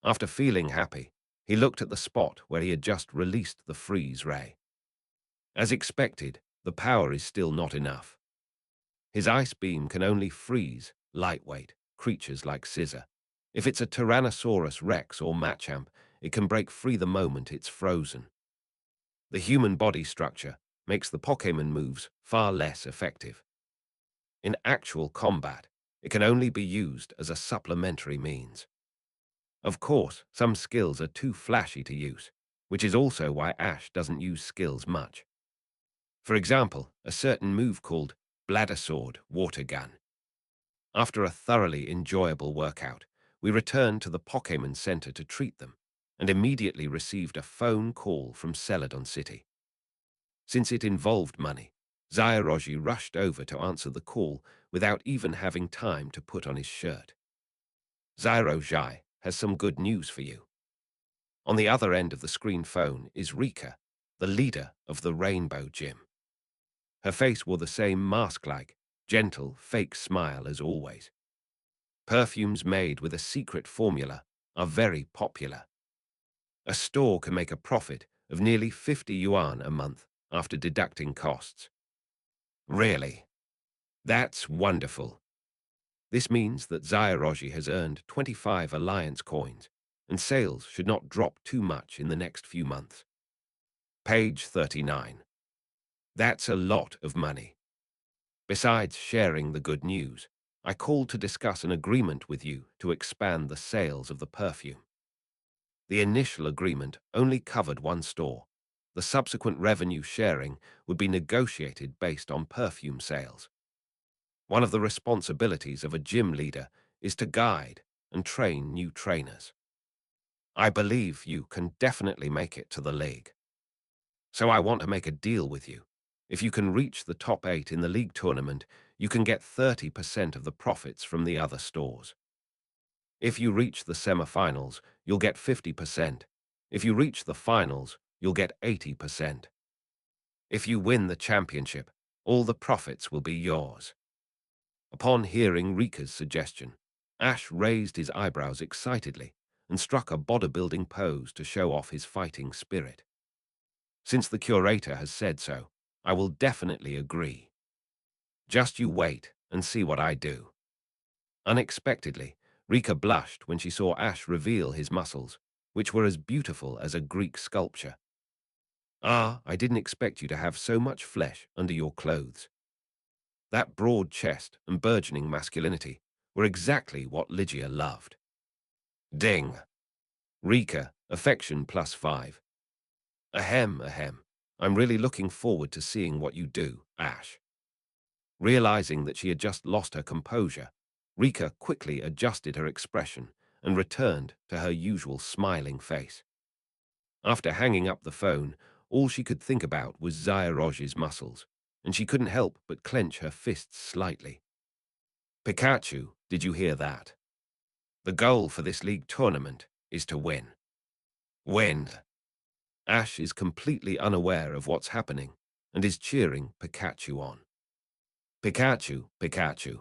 S2: After feeling happy, he looked at the spot where he had just released the freeze ray. As expected, the power is still not enough. His ice beam can only freeze lightweight creatures like Scissor. If it's a Tyrannosaurus Rex or Machamp, it can break free the moment it's frozen. The human body structure makes the Pokémon moves far less effective. In actual combat, it can only be used as a supplementary means. Of course, some skills are too flashy to use, which is also why Ash doesn't use skills much. For example, a certain move called Bladder Sword Water Gun. After a thoroughly enjoyable workout, we returned to the Pokémon Center to treat them, and immediately received a phone call from Celadon City. Since it involved money, Zyroji rushed over to answer the call without even having time to put on his shirt. Zyroji has some good news for you. On the other end of the screen phone is Rika, the leader of the Rainbow Gym. Her face wore the same mask-like, gentle, fake smile as always. Perfumes made with a secret formula are very popular. A store can make a profit of nearly 50 yuan a month after deducting costs. Really? That's wonderful. This means that Zyroji has earned 25 alliance coins, and sales should not drop too much in the next few months. Page 39. That's a lot of money. Besides sharing the good news, I called to discuss an agreement with you to expand the sales of the perfume. The initial agreement only covered one store. The subsequent revenue sharing would be negotiated based on perfume sales. One of the responsibilities of a gym leader is to guide and train new trainers. I believe you can definitely make it to the league. So I want to make a deal with you. If you can reach the top 8 in the league tournament, you can get 30% of the profits from the other stores. If you reach the semifinals, you'll get 50%. If you reach the finals, you'll get 80%. If you win the championship, all the profits will be yours. Upon hearing Rika's suggestion, Ash raised his eyebrows excitedly and struck a bodybuilding pose to show off his fighting spirit. Since the curator has said so, I will definitely agree. Just you wait and see what I do. Unexpectedly, Rika blushed when she saw Ash reveal his muscles, which were as beautiful as a Greek sculpture. Ah, I didn't expect you to have so much flesh under your clothes. That broad chest and burgeoning masculinity were exactly what Lygia loved. Ding. Rika, affection +5. Ahem, ahem. I'm really looking forward to seeing what you do, Ash. Realizing that she had just lost her composure, Rika quickly adjusted her expression and returned to her usual smiling face. After hanging up the phone, all she could think about was Zyroji's muscles, and she couldn't help but clench her fists slightly. Pikachu, did you hear that? The goal for this league tournament is to win. Win. Ash is completely unaware of what's happening and is cheering Pikachu on. Pikachu, Pikachu.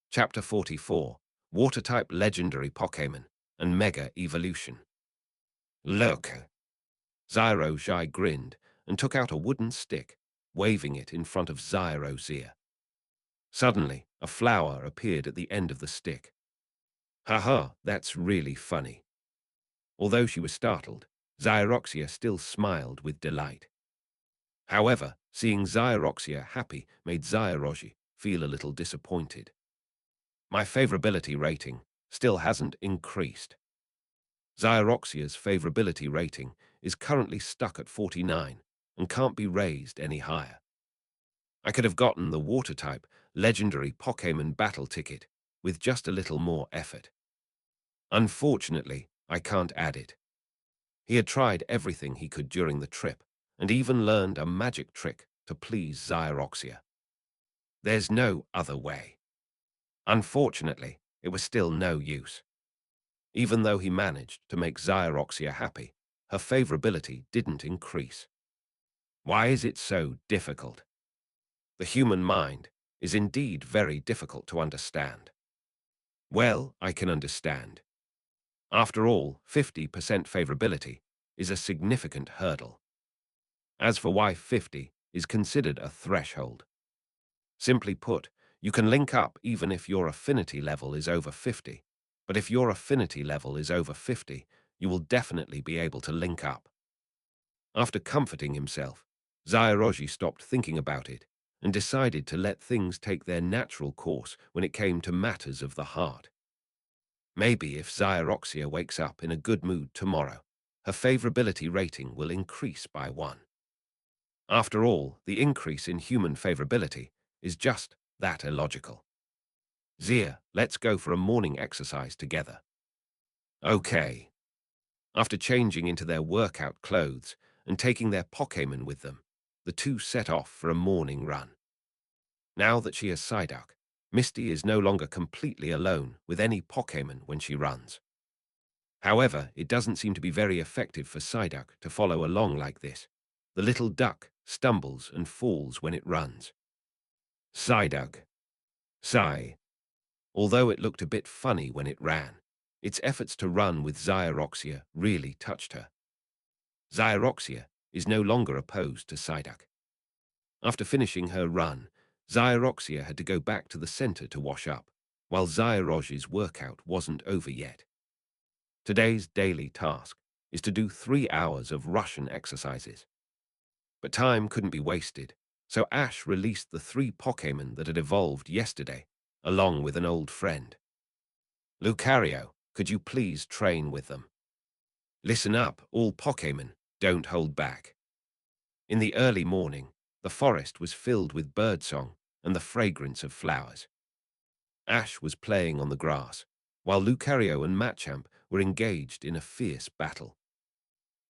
S2: Chapter 44, Water-type Legendary Pokémon and Mega Evolution. Look. Zyro's eye grinned and took out a wooden stick, waving it in front of Zyro's ear. Suddenly, a flower appeared at the end of the stick. Haha, that's really funny. Although she was startled, Zyroxia still smiled with delight. However, seeing Zyroxia happy made Zyroji feel a little disappointed. My favorability rating still hasn't increased. Zyroxia's favorability rating is currently stuck at 49 and can't be raised any higher. I could have gotten the water-type legendary Pokémon battle ticket with just a little more effort. Unfortunately, I can't add it. He had tried everything he could during the trip and even learned a magic trick to please Zyroxia. There's no other way. Unfortunately, it was still no use. Even though he managed to make Zyroxia happy, her favorability didn't increase. Why is it so difficult? The human mind is indeed very difficult to understand. Well, I can understand. After all, 50% favorability is a significant hurdle. As for why 50 is considered a threshold. Simply put, you can link up even if your affinity level is over 50, but if your affinity level is over 50, you will definitely be able to link up. After comforting himself, Zyroji stopped thinking about it and decided to let things take their natural course when it came to matters of the heart. Maybe if Zyroxia wakes up in a good mood tomorrow, her favorability rating will increase by 1. After all, the increase in human favorability is just that illogical. Zia, let's go for a morning exercise together. Okay. After changing into their workout clothes and taking their Pokémon with them, the two set off for a morning run. Now that she has Psyduck, Misty is no longer completely alone with any Pokémon when she runs. However, it doesn't seem to be very effective for Psyduck to follow along like this. The little duck stumbles and falls when it runs. Psyduck. Sigh. Although it looked a bit funny when it ran, its efforts to run with Zyroxia really touched her. Zyroxia is no longer opposed to Psyduck. After finishing her run, Zyroxia had to go back to the center to wash up, while Zyroj's workout wasn't over yet. Today's daily task is to do 3 hours of Russian exercises. But time couldn't be wasted, so Ash released the 3 Pokémon that had evolved yesterday, along with an old friend. Lucario, could you please train with them? Listen up, all Pokémon, don't hold back. In the early morning, the forest was filled with birdsong and the fragrance of flowers. Ash was playing on the grass, while Lucario and Machamp were engaged in a fierce battle.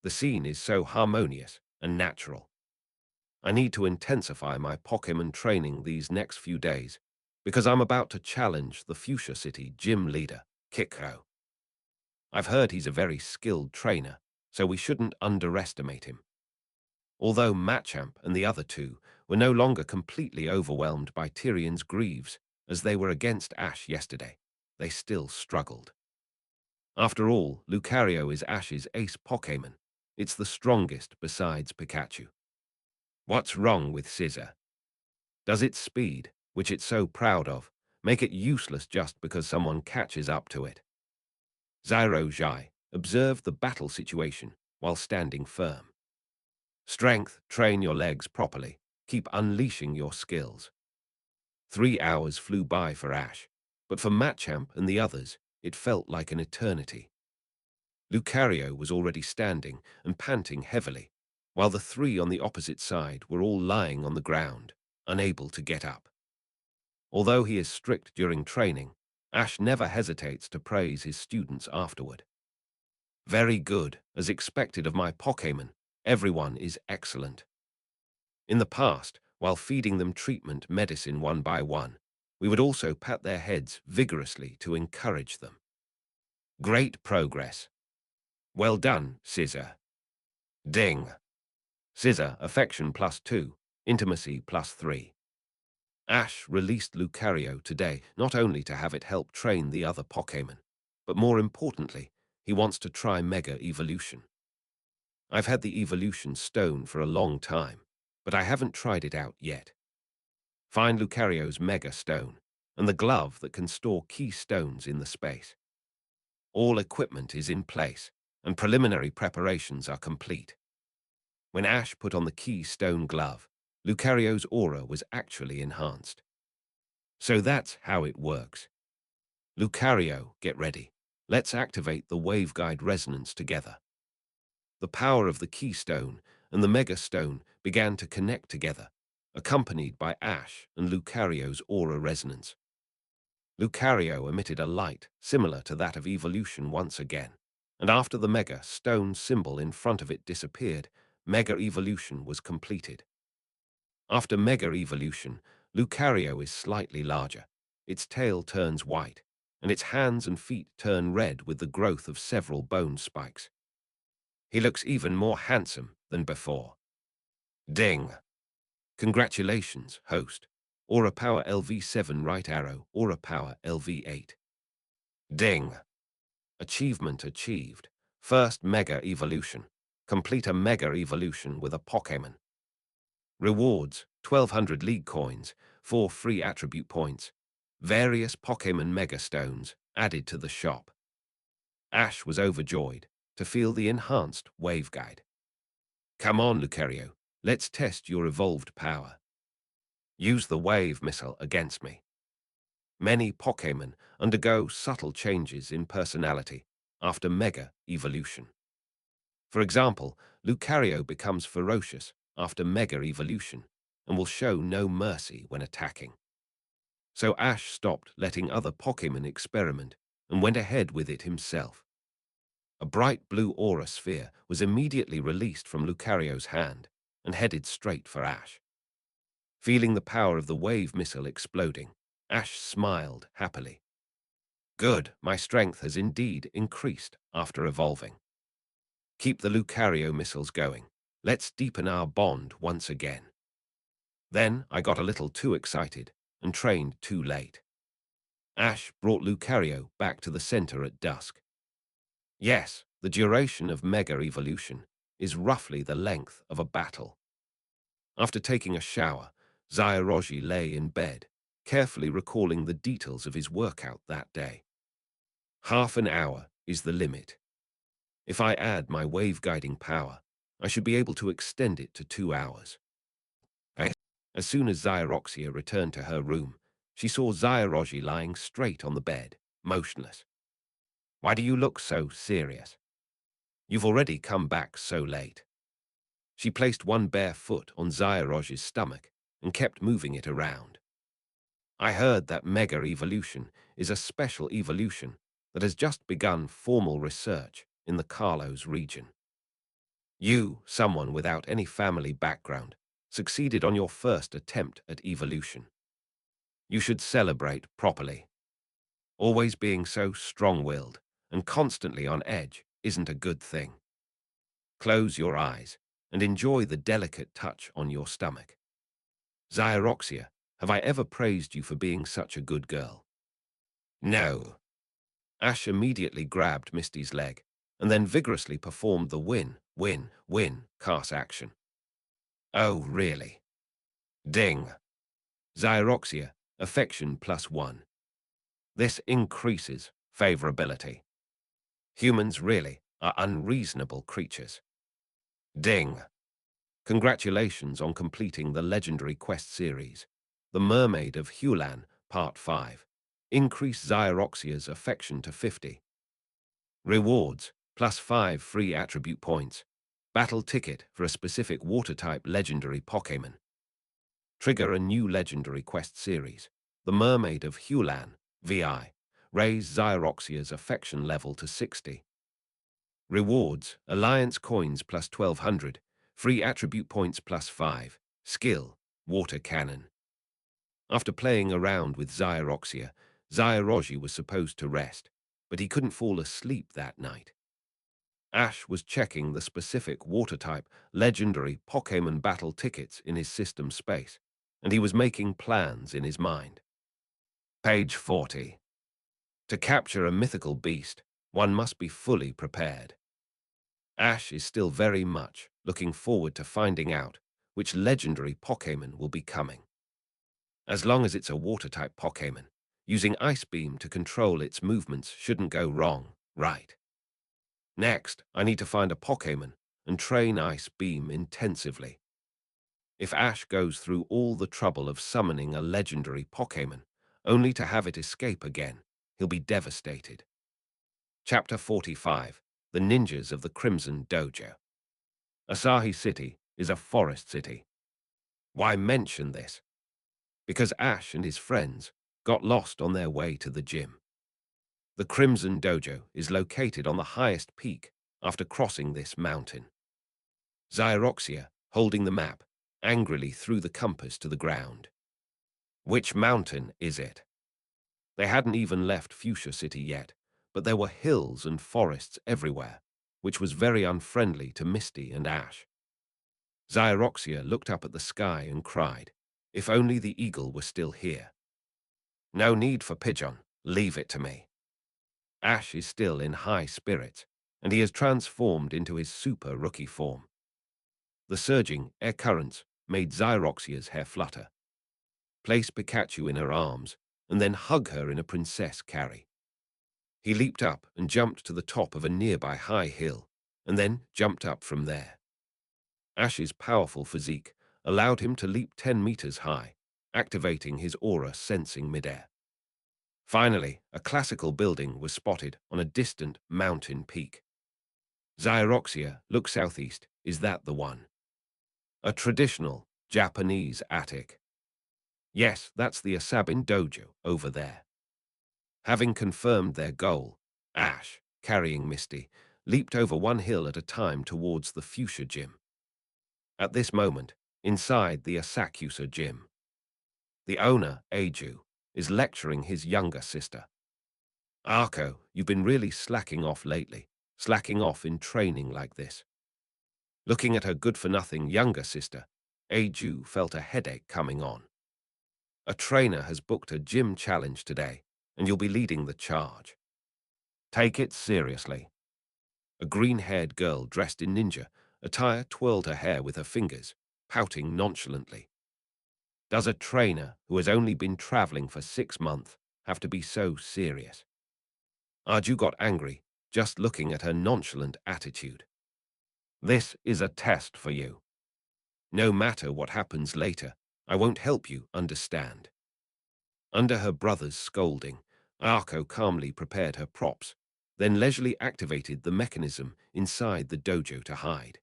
S2: The scene is so harmonious and natural. I need to intensify my Pokémon training these next few days, because I'm about to challenge the Fuchsia City gym leader, Kiko. I've heard he's a very skilled trainer, so we shouldn't underestimate him. Although Machamp and the other two were no longer completely overwhelmed by Tyrion's Greaves as they were against Ash yesterday, they still struggled. After all, Lucario is Ash's ace Pokémon. It's the strongest besides Pikachu. What's wrong with Scizor? Does its speed, which it's so proud of, make it useless just because someone catches up to it? Zyroji observed the battle situation while standing firm. Strength, train your legs properly. Keep unleashing your skills. 3 hours flew by for Ash, but for Machamp and the others, it felt like an eternity. Lucario was already standing and panting heavily, while the 3 on the opposite side were all lying on the ground, unable to get up. Although he is strict during training, Ash never hesitates to praise his students afterward. Very good, as expected of my Pokémon. Everyone is excellent. In the past, while feeding them treatment medicine one by one, we would also pat their heads vigorously to encourage them. Great progress. Well done, Scizor. Ding. Scizor, affection +2, intimacy +3. Ash released Lucario today not only to have it help train the other Pokémon, but more importantly, he wants to try Mega Evolution. I've had the evolution stone for a long time, but I haven't tried it out yet. Find Lucario's Mega Stone and the glove that can store key stones in the space. All equipment is in place, and preliminary preparations are complete. When Ash put on the key stone glove, Lucario's aura was actually enhanced. So that's how it works. Lucario, get ready. Let's activate the waveguide resonance together. The power of the keystone and the mega stone began to connect together, accompanied by Ash and Lucario's aura resonance. Lucario emitted a light similar to that of evolution once again, and after the mega stone symbol in front of it disappeared, mega evolution was completed. After mega evolution, Lucario is slightly larger. Its tail turns white, and its hands and feet turn red with the growth of several bone spikes. He looks even more handsome than before. Ding! Congratulations, host. Aura Power LV7 Right Arrow, Aura Power LV8. Ding! Achievement achieved. First Mega Evolution. Complete a Mega Evolution with a Pokémon. Rewards, 1200 League Coins, 4 free attribute points, various Pokémon Mega Stones added to the shop. Ash was overjoyed to feel the enhanced waveguide. Come on, Lucario, let's test your evolved power. Use the wave missile against me. Many Pokémon undergo subtle changes in personality after Mega Evolution. For example, Lucario becomes ferocious after Mega Evolution and will show no mercy when attacking. So Ash stopped letting other Pokémon experiment and went ahead with it himself. A bright blue aura sphere was immediately released from Lucario's hand and headed straight for Ash. Feeling the power of the wave missile exploding, Ash smiled happily. Good, my strength has indeed increased after evolving. Keep the Lucario missiles going. Let's deepen our bond once again. Then I got a little too excited and trained too late. Ash brought Lucario back to the center at dusk. Yes, the duration of Mega Evolution is roughly the length of a battle. After taking a shower, Zyroji lay in bed, carefully recalling the details of his workout that day. Half an hour is the limit. If I add my wave-guiding power, I should be able to extend it to 2 hours. As soon as Zyroxia returned to her room, she saw Zyroji lying straight on the bed, motionless. Why do you look so serious? You've already come back so late. She placed one bare foot on Zyroji's stomach and kept moving it around. I heard that Mega Evolution is a special evolution that has just begun formal research in the Carlos region. You, someone without any family background, succeeded on your first attempt at evolution. You should celebrate properly. Always being so strong-willed and constantly on edge isn't a good thing. Close your eyes and enjoy the delicate touch on your stomach. Zyroxia, have I ever praised you for being such a good girl? No. Ash immediately grabbed Misty's leg and then vigorously performed the win cast action. Oh, really? Ding. Zyroxia, affection +1. This increases favorability. Humans really are unreasonable creatures. Ding. Congratulations on completing the legendary quest series, The Mermaid of Hulan, Part 5. Increase Zyroxia's affection to 50. Rewards, +5 free attribute points. Battle ticket for a specific water-type legendary Pokémon. Trigger a new legendary quest series, The Mermaid of Hulan, VI. Raise Zyroxia's affection level to 60. Rewards, Alliance coins +1200, free attribute points +5, skill, water cannon. After playing around with Zyroxia, Zyroji was supposed to rest, but he couldn't fall asleep that night. Ash was checking the specific water-type legendary Pokémon battle tickets in his system space, and he was making plans in his mind. Page 40. To capture a mythical beast, one must be fully prepared. Ash is still very much looking forward to finding out which legendary Pokémon will be coming. As long as it's a water-type Pokémon, using Ice Beam to control its movements shouldn't go wrong, right? Next, I need to find a Pokémon and train Ice Beam intensively. If Ash goes through all the trouble of summoning a legendary Pokémon, only to have it escape again, he'll be devastated. Chapter 45: The Ninjas of the Crimson Dojo. Asahi City is a forest city. Why mention this? Because Ash and his friends got lost on their way to the gym. The Crimson Dojo is located on the highest peak after crossing this mountain. Xyroxia, holding the map, angrily threw the compass to the ground. Which mountain is it? They hadn't even left Fuchsia City yet, but there were hills and forests everywhere, which was very unfriendly to Misty and Ash. Xyroxia looked up at the sky and cried, "If only the eagle were still here." "No need for Pigeon, leave it to me." Ash is still in high spirits, and he has transformed into his super rookie form. The surging air currents made Xyroxia's hair flutter. Place Pikachu in her arms, and then hug her in a princess carry. He leaped up and jumped to the top of a nearby high hill, and then jumped up from there. Ash's powerful physique allowed him to leap 10 meters high, activating his aura sensing midair. Finally, a classical building was spotted on a distant mountain peak. Xyroxia, look southeast, is that the one? A traditional Japanese attic. Yes, that's the Asabin Dojo over there. Having confirmed their goal, Ash, carrying Misty, leaped over one hill at a time towards the Fuchsia Gym. At this moment, inside the Asakusa Gym, the owner, Eiju, is lecturing his younger sister. "Arko, you've been really slacking off lately, slacking off in training like this." Looking at her good-for-nothing younger sister, Eiju felt a headache coming on. "A trainer has booked a gym challenge today, and you'll be leading the charge. Take it seriously." A green-haired girl dressed in ninja attire twirled her hair with her fingers, pouting nonchalantly. Does a trainer who has only been traveling for 6 months have to be so serious? Arju got angry just looking at her nonchalant attitude. "This is a test for you. No matter what happens later, I won't help you understand." Under her brother's scolding, Arko calmly prepared her props, then leisurely activated the mechanism inside the dojo to hide.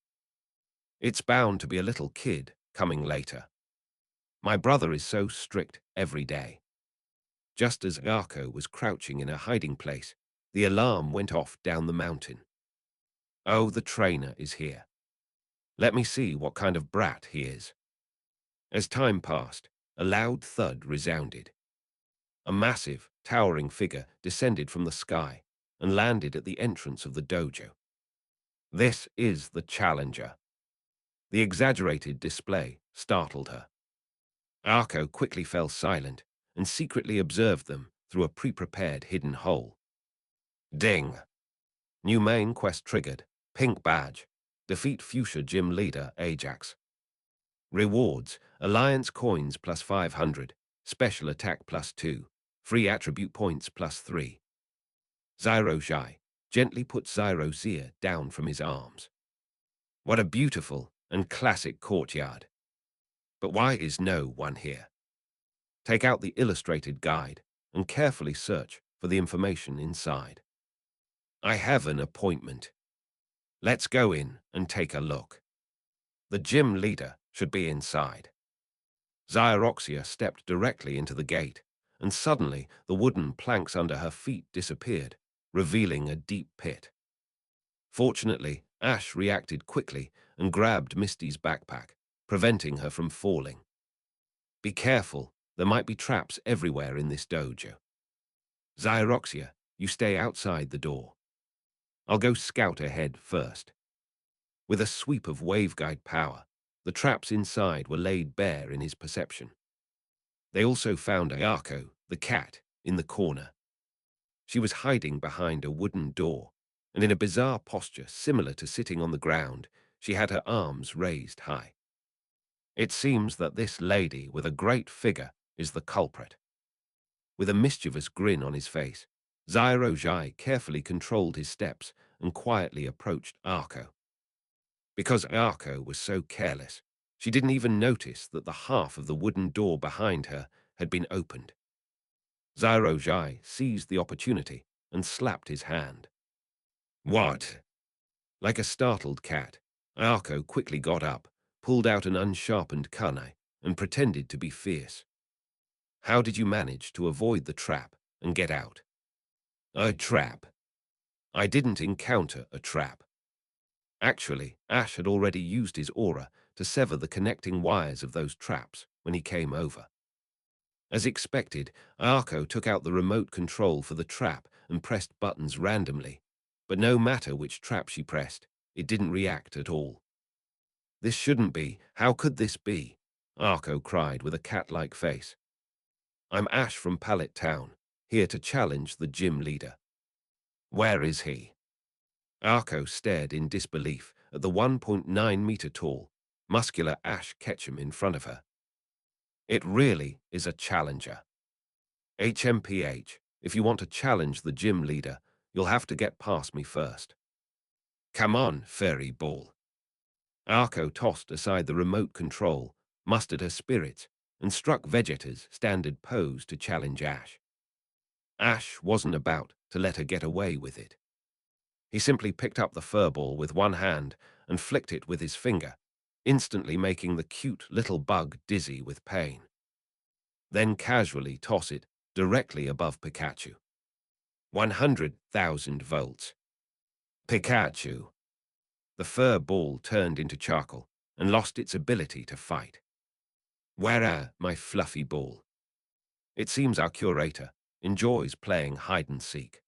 S2: "It's bound to be a little kid coming later. My brother is so strict every day." Just as Arko was crouching in a hiding place, the alarm went off down the mountain. "Oh, the trainer is here. Let me see what kind of brat he is." As time passed, a loud thud resounded. A massive, towering figure descended from the sky and landed at the entrance of the dojo. "This is the challenger." The exaggerated display startled her. Arko quickly fell silent and secretly observed them through a pre-prepared hidden hole. Ding! New main quest triggered. Pink badge. Defeat Fuchsia Gym leader Ajax. Rewards: Alliance coins plus 500, special attack plus 2, free attribute points plus 3. Xyroxia gently put Xyroxia down from his arms. What a beautiful and classic courtyard. But why is no one here? Take out the illustrated guide and carefully search for the information inside. I have an appointment. Let's go in and take a look. The gym leader should be inside. Xyroxia stepped directly into the gate, and suddenly the wooden planks under her feet disappeared, revealing a deep pit. Fortunately, Ash reacted quickly and grabbed Misty's backpack, preventing her from falling. "Be careful, there might be traps everywhere in this dojo. Xyroxia, you stay outside the door. I'll go scout ahead first." With a sweep of waveguide power, the traps inside were laid bare in his perception. They also found Ayako, the cat, in the corner. She was hiding behind a wooden door, and in a bizarre posture similar to sitting on the ground, she had her arms raised high. It seems that this lady with a great figure is the culprit. With a mischievous grin on his face, Zai carefully controlled his steps and quietly approached Arko. Because Arko was so careless, she didn't even notice that the half of the wooden door behind her had been opened. Zai seized the opportunity and slapped his hand. What? Like a startled cat, Arko quickly got up, pulled out an unsharpened kunai, and pretended to be fierce. How did you manage to avoid the trap and get out? A trap? I didn't encounter a trap. Actually, Ash had already used his aura to sever the connecting wires of those traps when he came over. As expected, Arko took out the remote control for the trap and pressed buttons randomly, but no matter which trap she pressed, it didn't react at all. This shouldn't be. How could this be? Arko cried with a cat-like face. I'm Ash from Pallet Town, here to challenge the gym leader. Where is he? Arko stared in disbelief at the 1.9-meter tall, muscular Ash Ketchum in front of her. It really is a challenger. HMPH, if you want to challenge the gym leader, you'll have to get past me first. Come on, fairy ball. Arko tossed aside the remote control, mustered her spirits, and struck Vegeta's standard pose to challenge Ash. Ash wasn't about to let her get away with it. He simply picked up the furball with one hand and flicked it with his finger, instantly making the cute little bug dizzy with pain. Then casually toss it directly above Pikachu. 100,000 volts. Pikachu. The fur ball turned into charcoal and lost its ability to fight. Where are my fluffy ball? It seems our curator enjoys playing hide-and-seek.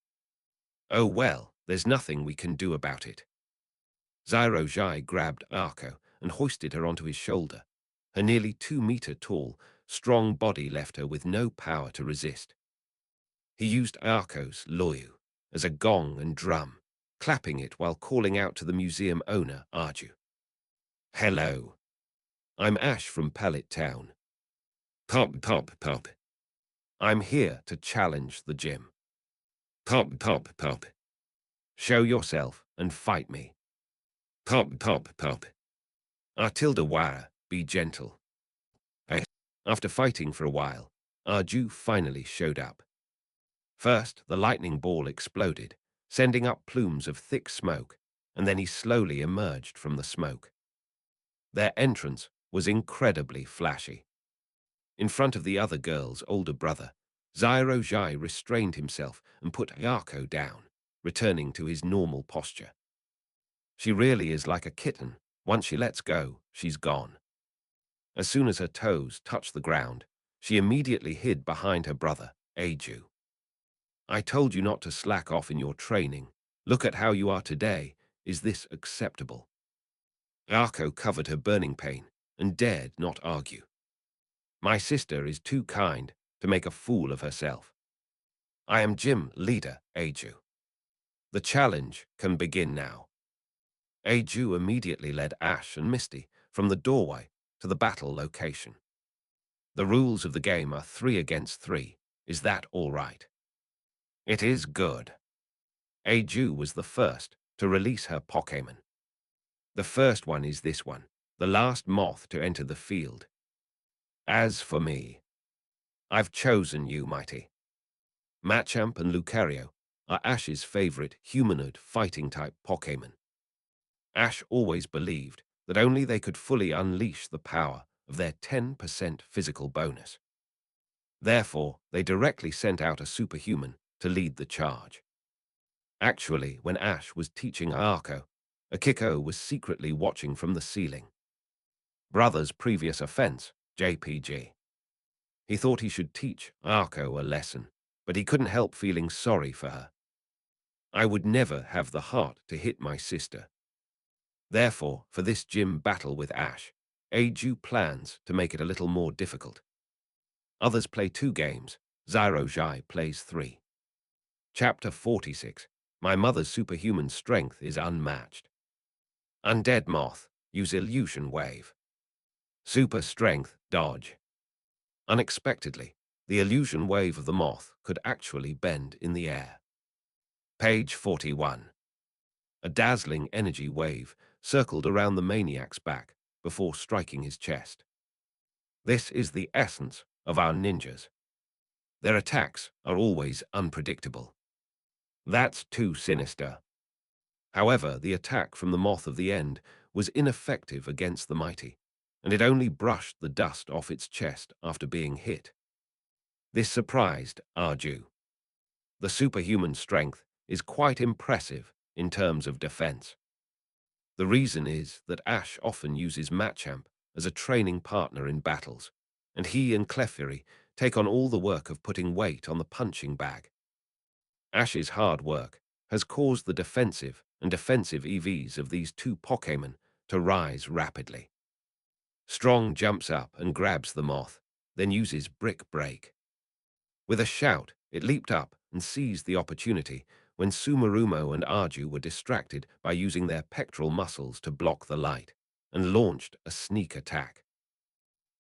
S2: Oh well, there's nothing we can do about it. Zai grabbed Arko and hoisted her onto his shoulder. Her nearly 2-meter tall, strong body left her with no power to resist. He used Arko's loyu as a gong and drum, clapping it while calling out to the museum owner, Arju. Hello. I'm Ash from Pallet Town. Pop, pop, pop. I'm here to challenge the gym. Pop, pop, pop. Show yourself and fight me. Pop, pop, pop. Artilda Wara, be gentle. After fighting for a while, Arju finally showed up. First, the lightning ball exploded, sending up plumes of thick smoke, and then he slowly emerged from the smoke. Their entrance was incredibly flashy. In front of the other girl's older brother, Zai restrained himself and put Arko down, returning to his normal posture. She really is like a kitten. Once she lets go, she's gone. As soon as her toes touched the ground, she immediately hid behind her brother, Aju. I told you not to slack off in your training. Look at how you are today. Is this acceptable? Arko covered her burning pain and dared not argue. My sister is too kind to make a fool of herself. I am gym leader, Aju. The challenge can begin now. Aju immediately led Ash and Misty from the doorway to the battle location. The rules of the game are 3 against 3. Is that all right? It is good. Aju was the first to release her Pokémon. The first one is this one, the last moth to enter the field. As for me, I've chosen you, Mighty. Machamp and Lucario are Ash's favorite humanoid fighting-type Pokémon. Ash always believed that only they could fully unleash the power of their 10% physical bonus. Therefore, they directly sent out a superhuman to lead the charge. Actually, when Ash was teaching Arko, Akiko was secretly watching from the ceiling. Brother's previous offense, JPG. He thought he should teach Arko a lesson, but he couldn't help feeling sorry for her. I would never have the heart to hit my sister. Therefore, for this gym battle with Ash, Aju plans to make it a little more difficult. Others play 2 games, Zai plays 3. Chapter 46, My mother's superhuman strength is unmatched. Undead moth, use illusion wave. Super strength, dodge. Unexpectedly, the illusion wave of the moth could actually bend in the air. Page 41. A dazzling energy wave circled around the maniac's back before striking his chest. This is the essence of our ninjas. Their attacks are always unpredictable. That's too sinister. However, the attack from the Moth of the End was ineffective against the mighty, and it only brushed the dust off its chest after being hit. This surprised Arju. The superhuman strength is quite impressive in terms of defense. The reason is that Ash often uses Machamp as a training partner in battles, and he and Clefairy take on all the work of putting weight on the punching bag. Ash's hard work has caused the defensive and defensive EVs of these two Pokémon to rise rapidly. Strong jumps up and grabs the moth, then uses Brick Break. With a shout, it leaped up and seized the opportunity when Sumerumo and Arju were distracted by using their pectoral muscles to block the light, and launched a sneak attack.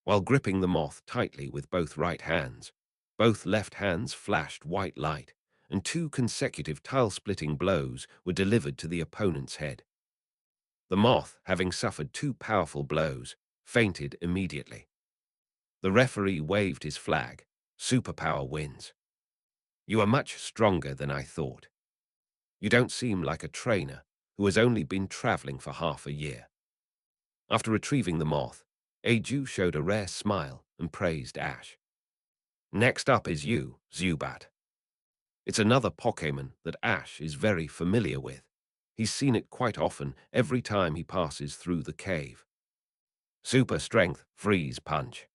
S2: While gripping the moth tightly with both right hands, both left hands flashed white light, and two consecutive tile-splitting blows were delivered to the opponent's head. The moth, having suffered two powerful blows, fainted immediately. The referee waved his flag. Superpower wins. You are much stronger than I thought. You don't seem like a trainer who has only been traveling for half a year. After retrieving the moth, Aju showed a rare smile and praised Ash. Next up is you, Zubat. It's another Pokémon that Ash is very familiar with. He's seen it quite often every time he passes through the cave. Super Strength, Freeze Punch.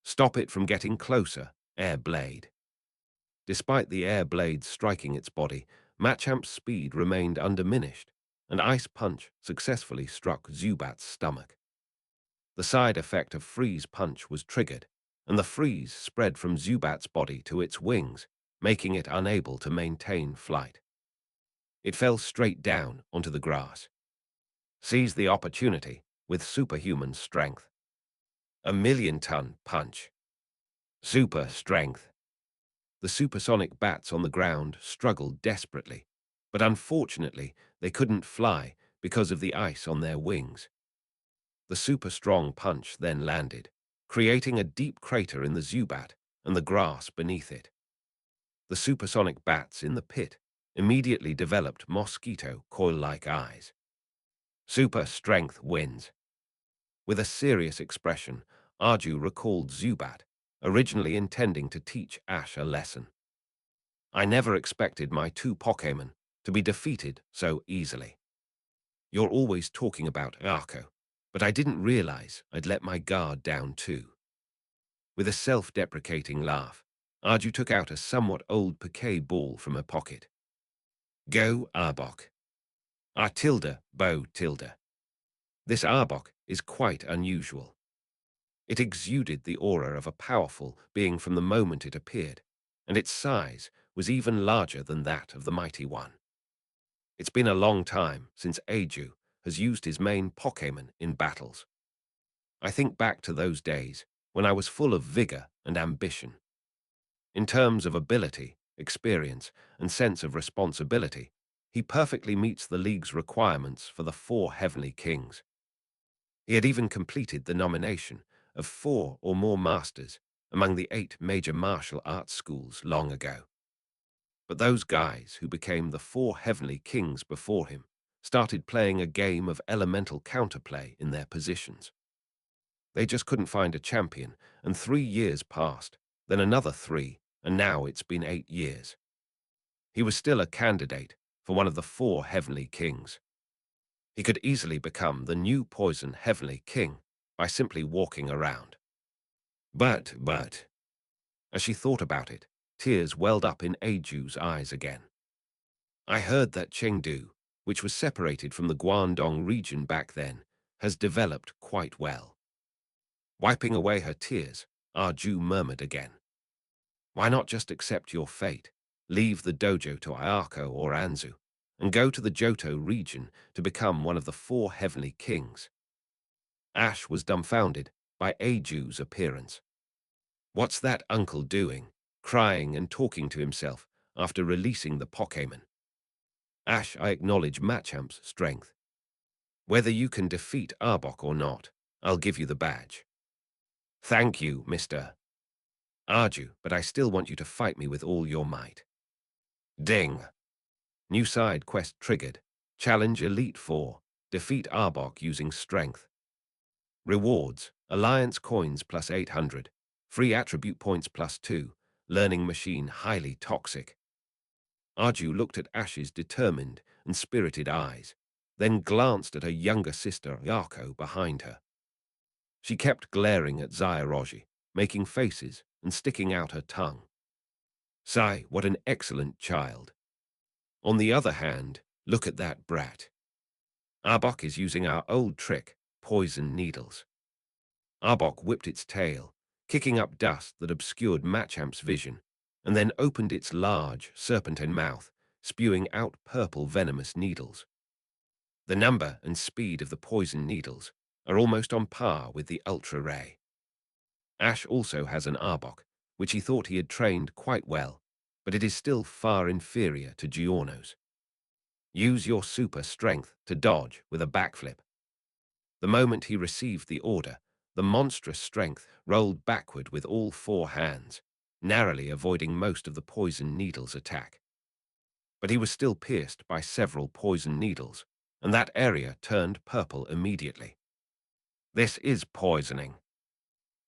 S2: Stop it from getting closer, Air Blade. Despite the Air Blade striking its body, Machamp's speed remained undiminished, and Ice Punch successfully struck Zubat's stomach. The side effect of Freeze Punch was triggered, and the freeze spread from Zubat's body to its wings, making it unable to maintain flight. It fell straight down onto the grass. Seize the opportunity with superhuman strength. A million-ton punch. Super strength. The supersonic bats on the ground struggled desperately, but unfortunately they couldn't fly because of the ice on their wings. The super-strong punch then landed, creating a deep crater in the Zubat and the grass beneath it. The supersonic bats in the pit immediately developed mosquito coil-like eyes. Super strength wins. With a serious expression, Arju recalled Zubat, originally intending to teach Ash a lesson. I never expected my two Pokémon to be defeated so easily. You're always talking about Arco, but I didn't realize I'd let my guard down too. With a self-deprecating laugh, Arju took out a somewhat old Poké ball from her pocket. Go, Arbok. R tilde, bow tilde. This Arbok is quite unusual. It exuded the aura of a powerful being from the moment it appeared, and its size was even larger than that of the mighty one. It's been a long time since Aju has used his main Pokémon in battles. I think back to those days when I was full of vigor and ambition. In terms of ability, experience, and sense of responsibility, he perfectly meets the League's requirements for the 4 Heavenly Kings. He had even completed the nomination of 4 or more masters among the 8 major martial arts schools long ago. But those guys who became the 4 Heavenly Kings before him started playing a game of elemental counterplay in their positions. They just couldn't find a champion, and 3 years passed, then another 3, and now it's been 8 years. He was still a candidate for one of the 4 Heavenly Kings. He could easily become the new Poison Heavenly King by simply walking around. But, as she thought about it, tears welled up in Aju's eyes again. I heard that Chengdu, which was separated from the Guangdong region back then, has developed quite well. Wiping away her tears, Arju murmured again. Why not just accept your fate? leave the dojo to Ayako or Anzu, and go to the Johto region to become one of the 4 heavenly kings. Ash was dumbfounded by Aju's appearance. What's that uncle doing, crying and talking to himself after releasing the Pokémon? Ash, I acknowledge Machamp's strength. Whether you can defeat Arbok or not, I'll give you the badge. Thank you, Mr. Arju, but I still want you to fight me with all your might. Ding! New side quest triggered. Challenge Elite 4. Defeat Arbok using strength. Rewards: Alliance coins plus 800. Free attribute points plus 2. Learning machine highly toxic. Arju looked at Ash's determined and spirited eyes, then glanced at her younger sister Yako behind her. She kept glaring at Zyroji, making faces and sticking out her tongue. Sigh, what an excellent child. On the other hand, look at that brat. Arbok is using our old trick, poison needles. Arbok whipped its tail, kicking up dust that obscured Machamp's vision, and then opened its large, serpentine mouth, spewing out purple venomous needles. The number and speed of the poison needles are almost on par with the Ultra Ray. Ash also has an Arbok, which he thought he had trained quite well, but it is still far inferior to Giorno's. Use your super strength to dodge with a backflip. The moment he received the order, the monstrous strength rolled backward with all 4 hands, narrowly avoiding most of the poison needle's attack. But he was still pierced by several poison needles, and that area turned purple immediately. This is poisoning.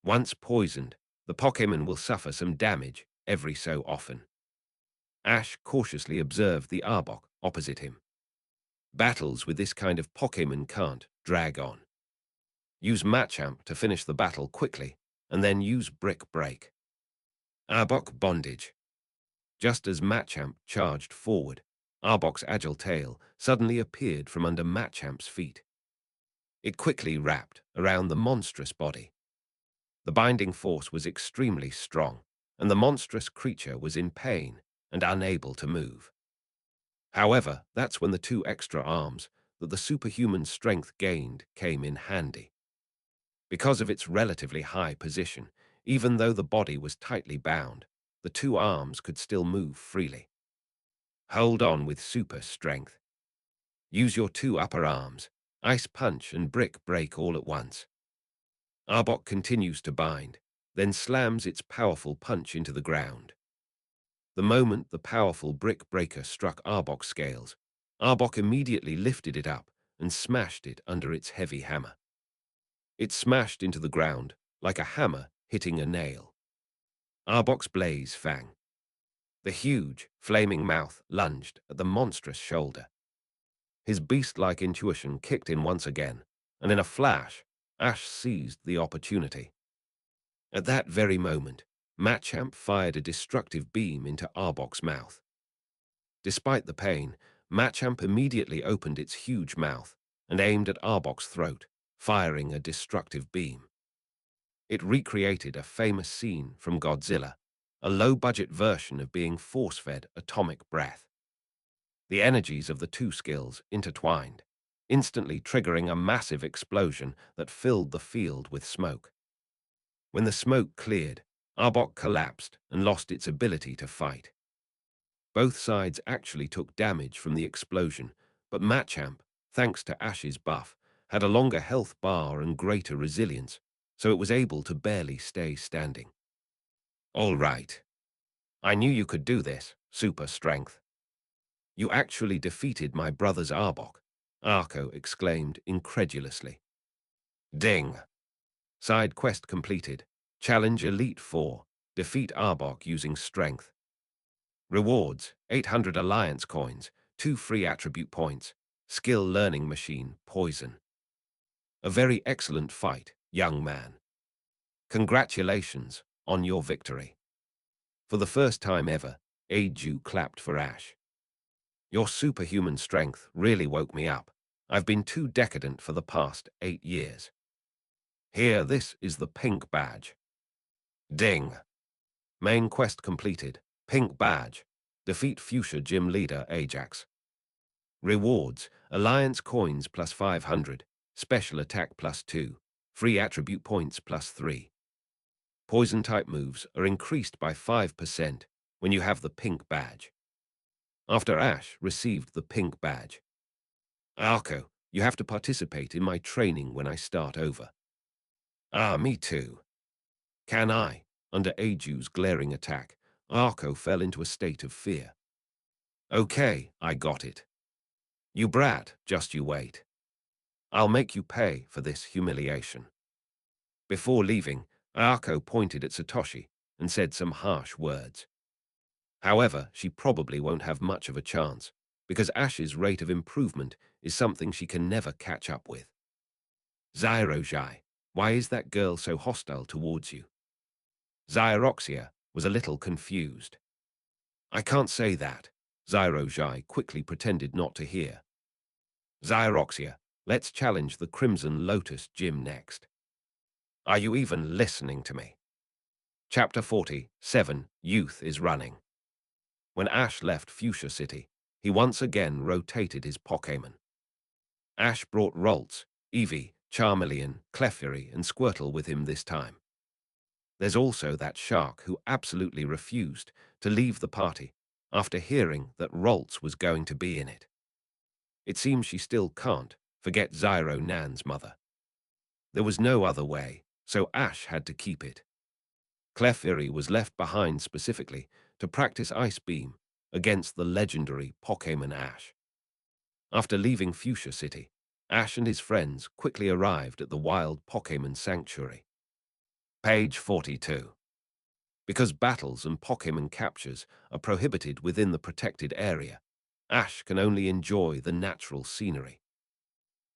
S2: Once poisoned, the Pokémon will suffer some damage every so often. Ash cautiously observed the Arbok opposite him. Battles with this kind of Pokémon can't drag on. Use Machamp to finish the battle quickly, and then use Brick Break. Arbok Bondage. Just as Machamp charged forward, Arbok's agile tail suddenly appeared from under Machamp's feet. It quickly wrapped around the monstrous body. The binding force was extremely strong, and the monstrous creature was in pain and unable to move. However, that's when the 2 extra arms that the superhuman strength gained came in handy. Because of its relatively high position, even though the body was tightly bound, the 2 arms could still move freely. Hold on with super strength. Use your 2 upper arms, Ice Punch and Brick Break all at once. Arbok continues to bind, then slams its powerful punch into the ground. The moment the powerful Brick Breaker struck Arbok's scales, Arbok immediately lifted it up and smashed it under its heavy hammer. It smashed into the ground like a hammer hitting a nail. Arbok's Blaze Fang. The huge, flaming mouth lunged at the monstrous shoulder. His beast-like intuition kicked in once again, and in a flash, Ash seized the opportunity. At that very moment, Machamp fired a destructive beam into Arbok's mouth. Despite the pain, Machamp immediately opened its huge mouth and aimed at Arbok's throat, firing a destructive beam. It recreated a famous scene from Godzilla, a low-budget version of being force-fed atomic breath. The energies of the 2 skills intertwined, instantly triggering a massive explosion that filled the field with smoke. When the smoke cleared, Arbok collapsed and lost its ability to fight. Both sides actually took damage from the explosion, but Machamp, thanks to Ash's buff, had a longer health bar and greater resilience, so it was able to barely stay standing. All right. I knew you could do this, super strength. You actually defeated my brother's Arbok, Arko exclaimed incredulously. Ding! Side quest completed. Challenge Elite 4. Defeat Arbok using strength. Rewards: 800 Alliance coins, 2 free attribute points, skill learning machine, poison. A very excellent fight, young man. Congratulations on your victory. For the first time ever, Aju clapped for Ash. Your superhuman strength really woke me up. I've been too decadent for the past 8 years. Here, this is the pink badge. Ding! Main quest completed. Pink badge. Defeat Fuchsia Gym Leader Ajax. Rewards: Alliance Coins plus 500, Special Attack plus 2, Free Attribute Points plus 3. Poison-type moves are increased by 5% when you have the pink badge. After Ash received the pink badge. Arco, you have to participate in my training when I start over. Ah, me too. Can I? Under Aju's glaring attack, Arco fell into a state of fear. Okay, I got it. You brat, just you wait. I'll make you pay for this humiliation. Before leaving, Arco pointed at Satoshi and said some harsh words. However, she probably won't have much of a chance, because Ash's rate of improvement is something she can never catch up with. Xyrojai, why is that girl so hostile towards you? Xyroxia was a little confused. I can't say that. Xyrojai quickly pretended not to hear. Xyroxia, let's challenge the Crimson Lotus Gym next. Are you even listening to me? Chapter 47, Youth is Running. When Ash left Fuchsia City, he once again rotated his Pokémon. Ash brought Ralts, Eevee, Charmeleon, Clefairy, and Squirtle with him this time. There's also that shark who absolutely refused to leave the party after hearing that Ralts was going to be in it. It seems she still can't forget Zyro Nan's mother. There was no other way, so Ash had to keep it. Clefairy was left behind specifically to practice Ice Beam against the legendary Pokémon Ash. After leaving Fuchsia City, Ash and his friends quickly arrived at the Wild Pokémon Sanctuary. Page 42. Because battles and Pokémon captures are prohibited within the protected area, Ash can only enjoy the natural scenery.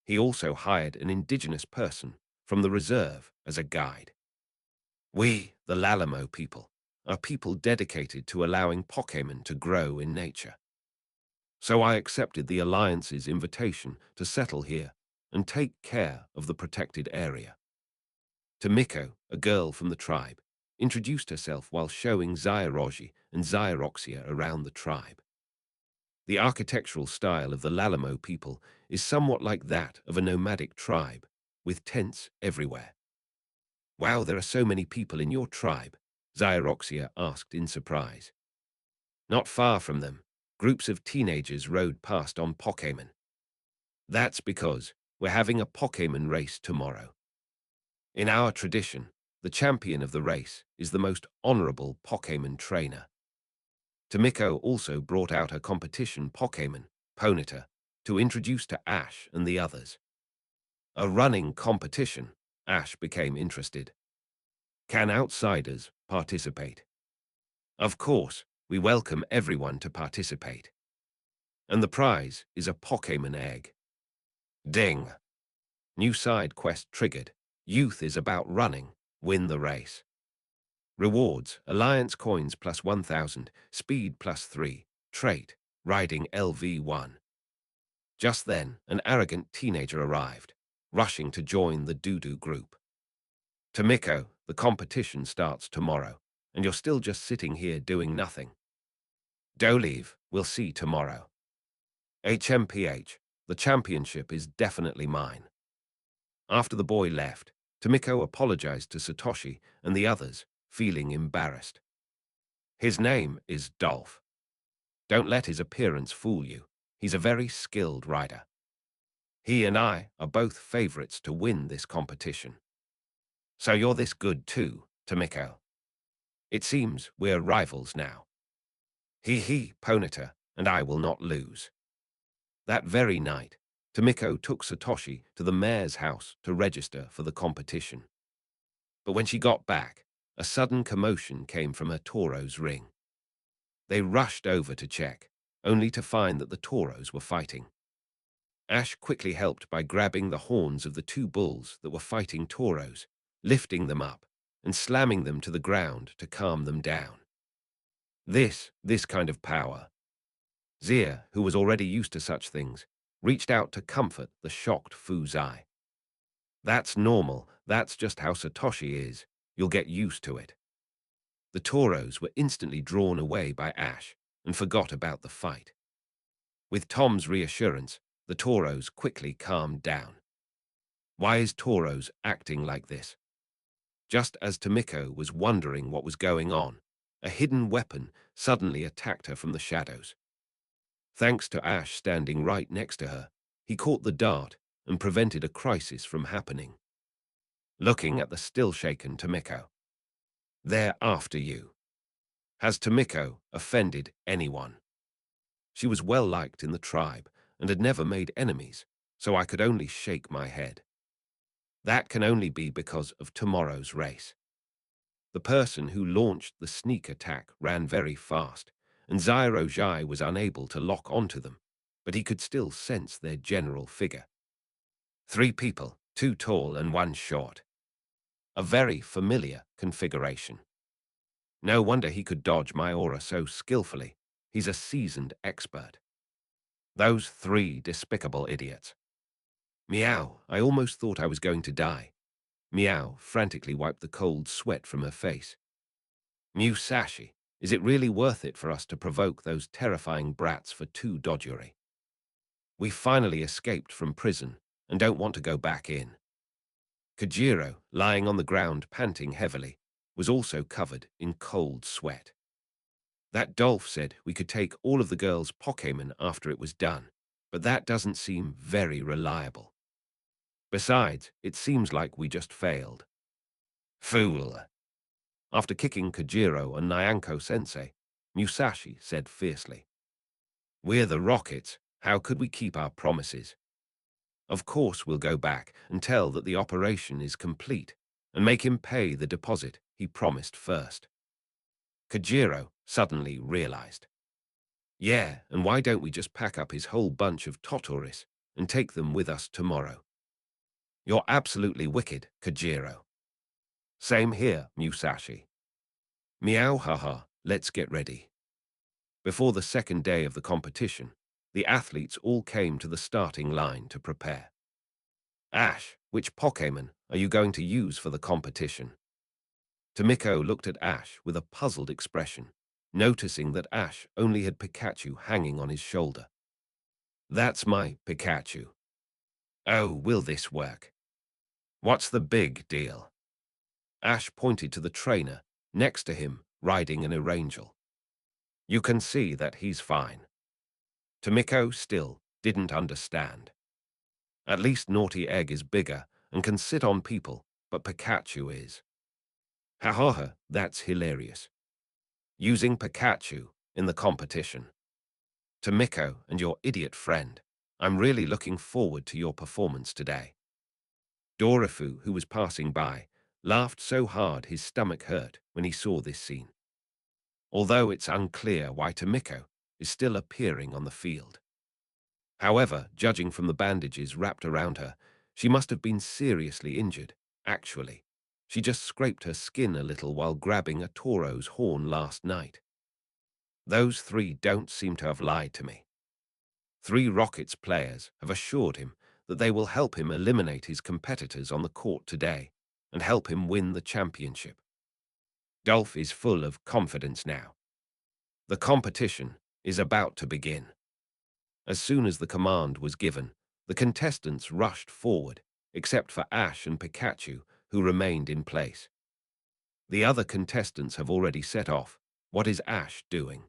S2: He also hired an indigenous person from the reserve as a guide. We, the Lalamo people, are people dedicated to allowing Pokémon to grow in nature. So I accepted the Alliance's invitation to settle here and take care of the protected area. Tomiko, a girl from the tribe, introduced herself while showing Xyroji and Xyroxia around the tribe. The architectural style of the Lalamo people is somewhat like that of a nomadic tribe, with tents everywhere. Wow, there are so many people in your tribe, Xyroxia asked in surprise. Not far from them, groups of teenagers rode past on Pokémon. That's because we're having a Pokémon race tomorrow. In our tradition, the champion of the race is the most honorable Pokémon trainer. Tomiko also brought out her competition Pokémon, Ponyta, to introduce to Ash and the others. A running competition, Ash became interested. Can outsiders participate? Of course, we welcome everyone to participate. And the prize is a Pokémon egg. Ding! New side quest triggered. Youth is about running. Win the race. Rewards: Alliance Coins plus 1000, Speed plus 3, Trait, Riding LV1. Just then, an arrogant teenager arrived, rushing to join the Doodoo group. Tomiko, the competition starts tomorrow, and you're still just sitting here doing nothing. Don't leave, we'll see tomorrow. HMPH, the championship is definitely mine. After the boy left, Tomiko apologized to Satoshi and the others, feeling embarrassed. His name is Dolph. Don't let his appearance fool you. He's a very skilled rider. He and I are both favorites to win this competition. So you're this good too, Tomiko. It seems we're rivals now. He, Ponyta, and I will not lose. That very night, Tomiko took Satoshi to the mayor's house to register for the competition. But when she got back, a sudden commotion came from her Tauros ring. They rushed over to check, only to find that the Tauros were fighting. Ash quickly helped by grabbing the horns of the two bulls that were fighting Tauros, lifting them up, and slamming them to the ground to calm them down. This kind of power. Zia, who was already used to such things, reached out to comfort the shocked Fuzai. That's normal, that's just how Satoshi is, you'll get used to it. The Tauros were instantly drawn away by Ash, and forgot about the fight. With Tom's reassurance, the Toros quickly calmed down. Why is Toros acting like this? Just as Tomiko was wondering what was going on, a hidden weapon suddenly attacked her from the shadows. Thanks to Ash standing right next to her, he caught the dart and prevented a crisis from happening. Looking at the still-shaken Tomiko. "They're after you." Has Tomiko offended anyone? She was well-liked in the tribe and had never made enemies, so I could only shake my head. That can only be because of tomorrow's race. The person who launched the sneak attack ran very fast, and Zyro Jai was unable to lock onto them, but he could still sense their general figure. 3 people, 2 tall and 1 short. A very familiar configuration. No wonder he could dodge my aura so skillfully. He's a seasoned expert. Those 3 despicable idiots. Meow, I almost thought I was going to die. Meow frantically wiped the cold sweat from her face. Musashi, is it really worth it for us to provoke those terrifying brats for 2 dodgery? We finally escaped from prison and don't want to go back in. Kajiro, lying on the ground panting heavily, was also covered in cold sweat. That Dolph said we could take all of the girls' Pokémon after it was done, but that doesn't seem very reliable. Besides, it seems like we just failed. Fool! After kicking Kajiro and Nyanko-sensei, Musashi said fiercely. We're the Rockets. How could we keep our promises? Of course we'll go back and tell that the operation is complete and make him pay the deposit he promised first. Kajiro suddenly realized. Yeah, and why don't we just pack up his whole bunch of Totoris and take them with us tomorrow? You're absolutely wicked, Kajiro. Same here, Musashi. Meow haha, let's get ready. Before the second day of the competition, the athletes all came to the starting line to prepare. Ash, which Pokémon are you going to use for the competition? Tomiko looked at Ash with a puzzled expression, noticing that Ash only had Pikachu hanging on his shoulder. That's my Pikachu. Oh, will this work? What's the big deal? Ash pointed to the trainer next to him, riding an Erangel. You can see that he's fine. Tomiko still didn't understand. At least Naughty Egg is bigger and can sit on people, but Pikachu is. Ha ha ha, that's hilarious. Using Pikachu in the competition. Tomiko and your idiot friend, I'm really looking forward to your performance today. Dorifu, who was passing by, laughed so hard his stomach hurt when he saw this scene. Although it's unclear why Tomiko is still appearing on the field. However, judging from the bandages wrapped around her, she must have been seriously injured, actually. She just scraped her skin a little while grabbing a tauro's horn last night. Those 3 don't seem to have lied to me. 3 Rockets players have assured him that they will help him eliminate his competitors on the court today and help him win the championship. Dolph is full of confidence now. The competition is about to begin. As soon as the command was given, the contestants rushed forward, except for Ash and Pikachu, who remained in place. The other contestants have already set off. What is Ash doing?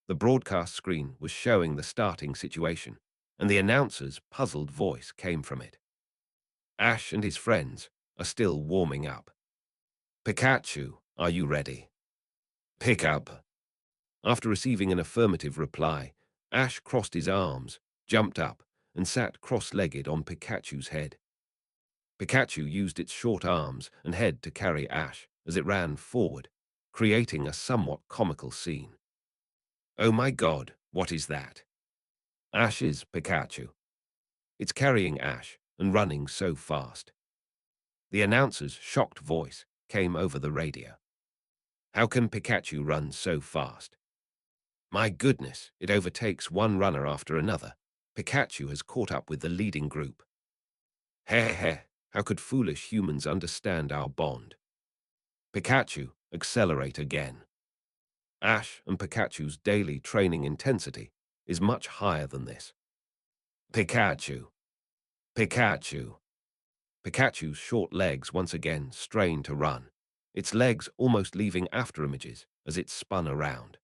S2: The broadcast screen was showing the starting situation, and the announcer's puzzled voice came from it. Ash and his friends are still warming up. Pikachu, are you ready? Pick up. After receiving an affirmative reply, Ash crossed his arms, jumped up, and sat cross-legged on Pikachu's head. Pikachu used its short arms and head to carry Ash as it ran forward, creating a somewhat comical scene. Oh my god, what is that? Ash's Pikachu. It's carrying Ash and running so fast. The announcer's shocked voice came over the radio. How can Pikachu run so fast? My goodness, it overtakes one runner after another. Pikachu has caught up with the leading group. Heh heh, how could foolish humans understand our bond? Pikachu, accelerate again. Ash and Pikachu's daily training intensity is much higher than this. Pikachu! Pikachu! Pikachu's short legs once again strain to run, its legs almost leaving afterimages as it spun around.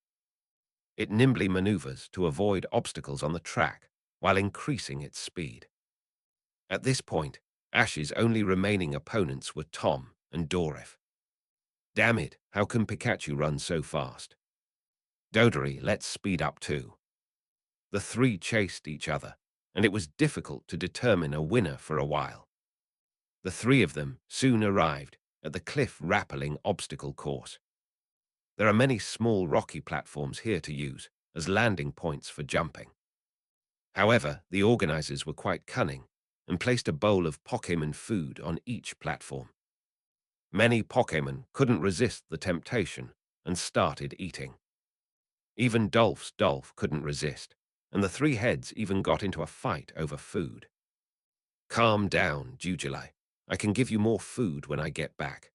S2: It nimbly maneuvers to avoid obstacles on the track while increasing its speed. At this point, Ash's only remaining opponents were Tom and Dorif. Damn it, how can Pikachu run so fast? Dodery, let's speed up too. The three chased each other, and it was difficult to determine a winner for a while. The three of them soon arrived at the cliff-rappelling obstacle course. There are many small rocky platforms here to use as landing points for jumping. However, the organizers were quite cunning and placed a bowl of Pokémon food on each platform. Many Pokémon couldn't resist the temptation and started eating. Even Dolph's Dolph couldn't resist, and the three heads even got into a fight over food. Calm down, Jujulai. I can give you more food when I get back.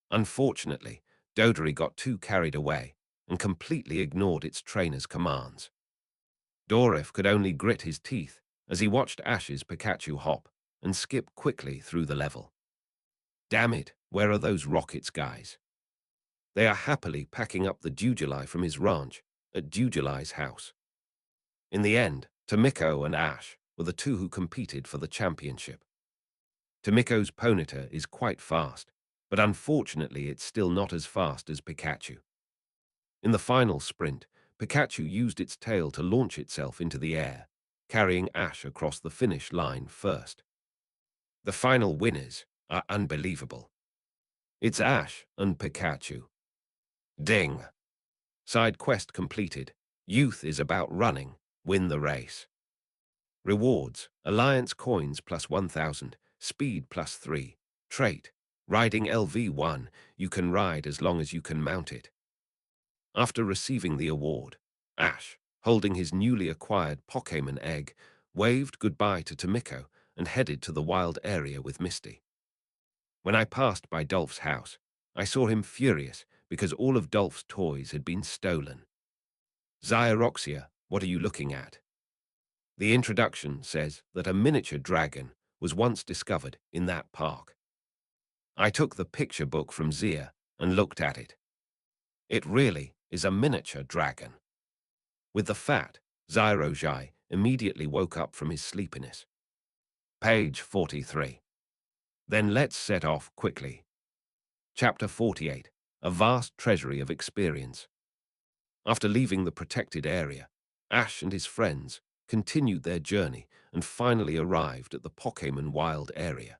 S2: Unfortunately, Dodery got too carried away and completely ignored its trainer's commands. Dorif could only grit his teeth as he watched Ash's Pikachu hop and skip quickly through the level. Damn it, where are those rockets, guys? They are happily packing up the Jujulai from his ranch at Jujulai's house. In the end, Tomiko and Ash were the two who competed for the championship. Tomiko's Ponyta is quite fast, but unfortunately it's still not as fast as Pikachu. In the final sprint, Pikachu used its tail to launch itself into the air, carrying Ash across the finish line first. The final winners are unbelievable. It's Ash and Pikachu. Ding! Side quest completed. Youth is about running. Win the race. Rewards: Alliance coins plus 1,000, speed plus 3. Trait: Riding LV1, you can ride as long as you can mount it. After receiving the award, Ash, holding his newly acquired Pokémon egg, waved goodbye to Tomiko and headed to the wild area with Misty. When I passed by Dolph's house, I saw him furious because all of Dolph's toys had been stolen. Xyroxia, what are you looking at? The introduction says that a miniature dragon was once discovered in that park. I took the picture book from Zia and looked at it. It really is a miniature dragon. With the fat, Xyrojai immediately woke up from his sleepiness. Page 43. Then let's set off quickly. Chapter 48. A vast treasury of experience. After leaving the protected area, Ash and his friends continued their journey and finally arrived at the Pokémon wild area.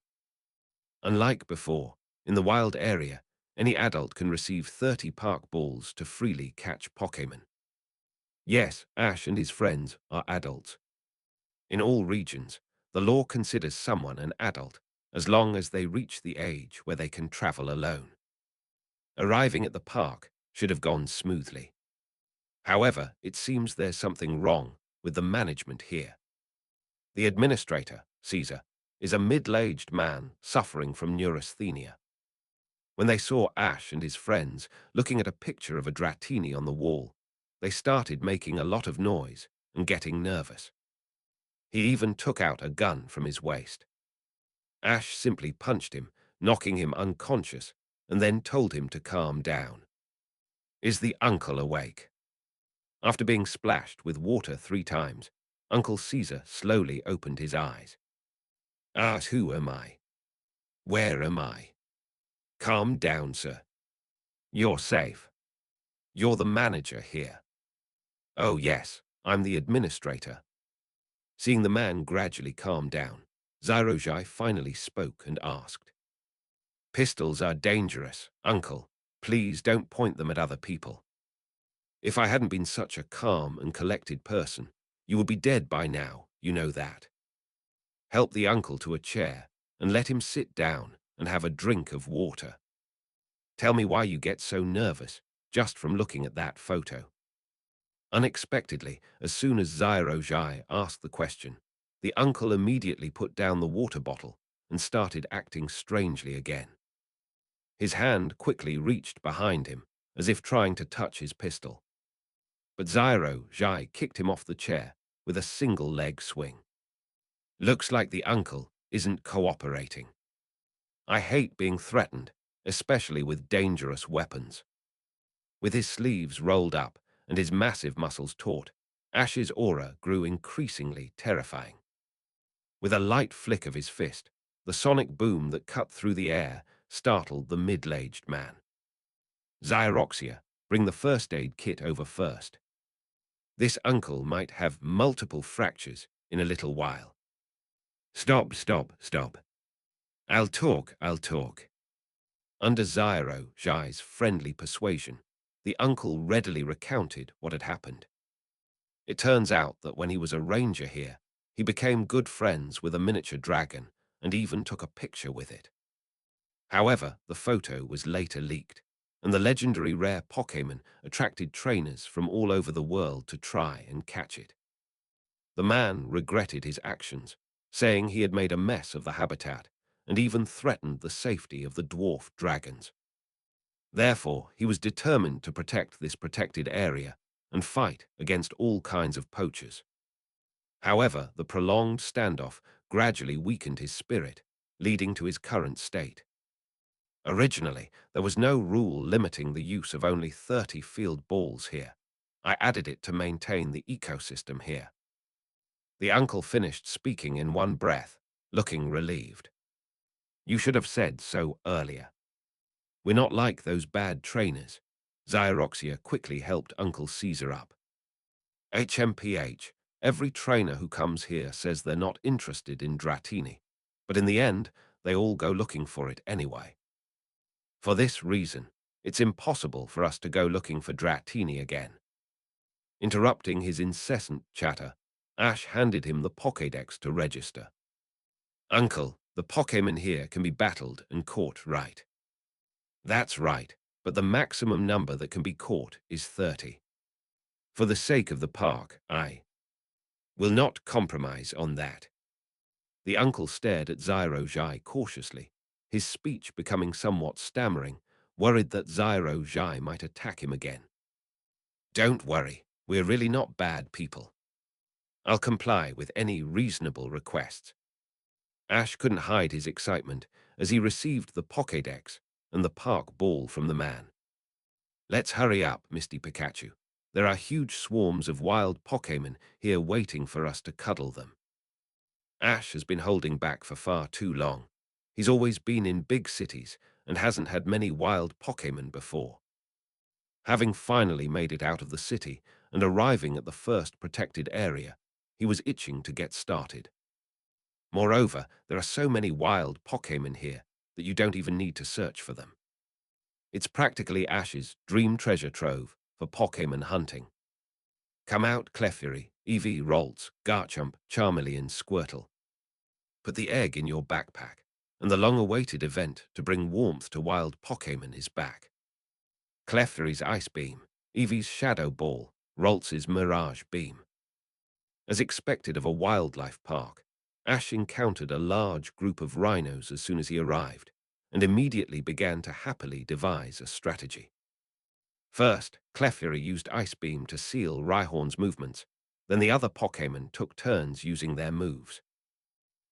S2: Unlike before, in the wild area, any adult can receive 30 park balls to freely catch Pokémon. Yes, Ash and his friends are adults. In all regions, the law considers someone an adult as long as they reach the age where they can travel alone. Arriving at the park should have gone smoothly. However, it seems there's something wrong with the management here. The administrator, Caesar, is a middle-aged man suffering from neurasthenia. When they saw Ash and his friends looking at a picture of a Dratini on the wall, they started making a lot of noise and getting nervous. He even took out a gun from his waist. Ash simply punched him, knocking him unconscious, and then told him to calm down. Is the uncle awake? After being splashed with water 3 times, Uncle Caesar slowly opened his eyes. Who am I? Where am I? Calm down, sir. You're safe. You're the manager here. Oh yes, I'm the administrator. Seeing the man gradually calm down, Xyrojai finally spoke and asked. Pistols are dangerous, uncle. Please don't point them at other people. If I hadn't been such a calm and collected person, you would be dead by now, you know that. Help the uncle to a chair and let him sit down and have a drink of water. Tell me why you get so nervous just from looking at that photo. Unexpectedly, as soon as Xyrojai asked the question, the uncle immediately put down the water bottle and started acting strangely again. His hand quickly reached behind him as if trying to touch his pistol. But Zyro Jai kicked him off the chair with a single leg swing. Looks like the uncle isn't cooperating. I hate being threatened, especially with dangerous weapons. With his sleeves rolled up and his massive muscles taut, Ash's aura grew increasingly terrifying. With a light flick of his fist, the sonic boom that cut through the air startled the middle-aged man. Xyroxia, bring the first aid kit over first. This uncle might have multiple fractures in a little while. Stop, stop, stop. I'll talk. Under Zyro Jai's friendly persuasion, the uncle readily recounted what had happened. It turns out that when he was a ranger here, he became good friends with a miniature dragon and even took a picture with it. However, the photo was later leaked, and the legendary rare Pokémon attracted trainers from all over the world to try and catch it. The man regretted his actions, saying he had made a mess of the habitat and even threatened the safety of the dwarf dragons. Therefore, he was determined to protect this protected area and fight against all kinds of poachers. However, the prolonged standoff gradually weakened his spirit, leading to his current state. Originally, there was no rule limiting the use of only 30 field balls here. I added it to maintain the ecosystem here. The uncle finished speaking in one breath, looking relieved. You should have said so earlier. We're not like those bad trainers. Xyroxia quickly helped Uncle Caesar up. HMPH, every trainer who comes here says they're not interested in Dratini, but in the end, they all go looking for it anyway. For this reason, it's impossible for us to go looking for Dratini again. Interrupting his incessant chatter, Ash handed him the Pokédex to register. Uncle, the Pokémon here can be battled and caught, right? That's right, but the maximum number that can be caught is 30. For the sake of the park, I will not compromise on that. The uncle stared at Zyro Jai cautiously, his speech becoming somewhat stammering, worried that Zyro Jai might attack him again. Don't worry, we're really not bad people. I'll comply with any reasonable requests. Ash couldn't hide his excitement as he received the Pokédex and the park ball from the man. Let's hurry up, Misty Pikachu. There are huge swarms of wild Pokémon here waiting for us to cuddle them. Ash has been holding back for far too long. He's always been in big cities and hasn't had many wild Pokémon before. Having finally made it out of the city and arriving at the first protected area, he was itching to get started. Moreover, there are so many wild Pokémon here that you don't even need to search for them. It's practically Ash's dream treasure trove for Pokémon hunting. Come out, Clefairy, Eevee, Ralts, Garchomp, Charmeleon, Squirtle. Put the egg in your backpack, and the long-awaited event to bring warmth to wild Pokémon is back. Clefairy's Ice Beam, Eevee's Shadow Ball, Ralts's Mirage Beam. As expected of a wildlife park, Ash encountered a large group of rhinos as soon as he arrived, and immediately began to happily devise a strategy. First, Clefairy used Ice Beam to seal Rhyhorn's movements, then the other Pokémon took turns using their moves.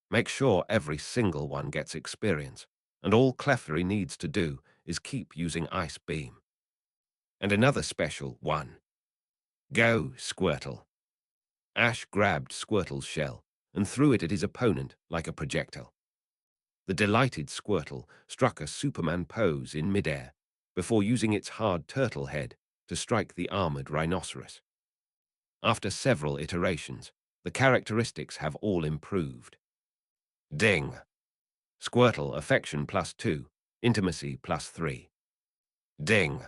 S2: Make sure every single one gets experience, and all Clefairy needs to do is keep using Ice Beam. And another special one. Go, Squirtle. Ash grabbed Squirtle's shell and threw it at his opponent like a projectile. The delighted Squirtle struck a Superman pose in midair before using its hard turtle head to strike the armored rhinoceros. After several iterations, the characteristics have all improved. Ding! Squirtle, affection +2, intimacy +3. Ding!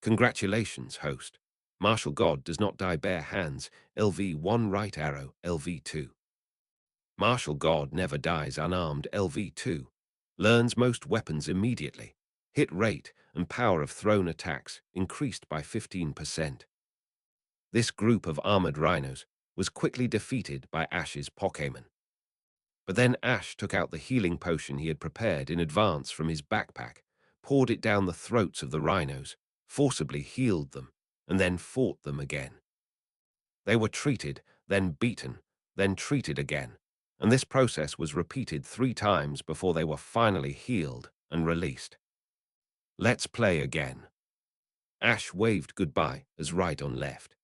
S2: Congratulations, host. Martial God does not die bare hands, LV1 right arrow, LV2. Martial God never dies unarmed, LV2. Learns most weapons immediately. Hit rate and power of thrown attacks increased by 15%. This group of armored rhinos was quickly defeated by Ash's Pokémon. But then Ash took out the healing potion he had prepared in advance from his backpack, poured it down the throats of the rhinos, forcibly healed them, and then fought them again. They were treated, then beaten, then treated again, and this process was repeated 3 times before they were finally healed and released. Let's play again. Ash waved goodbye as Rhydon left.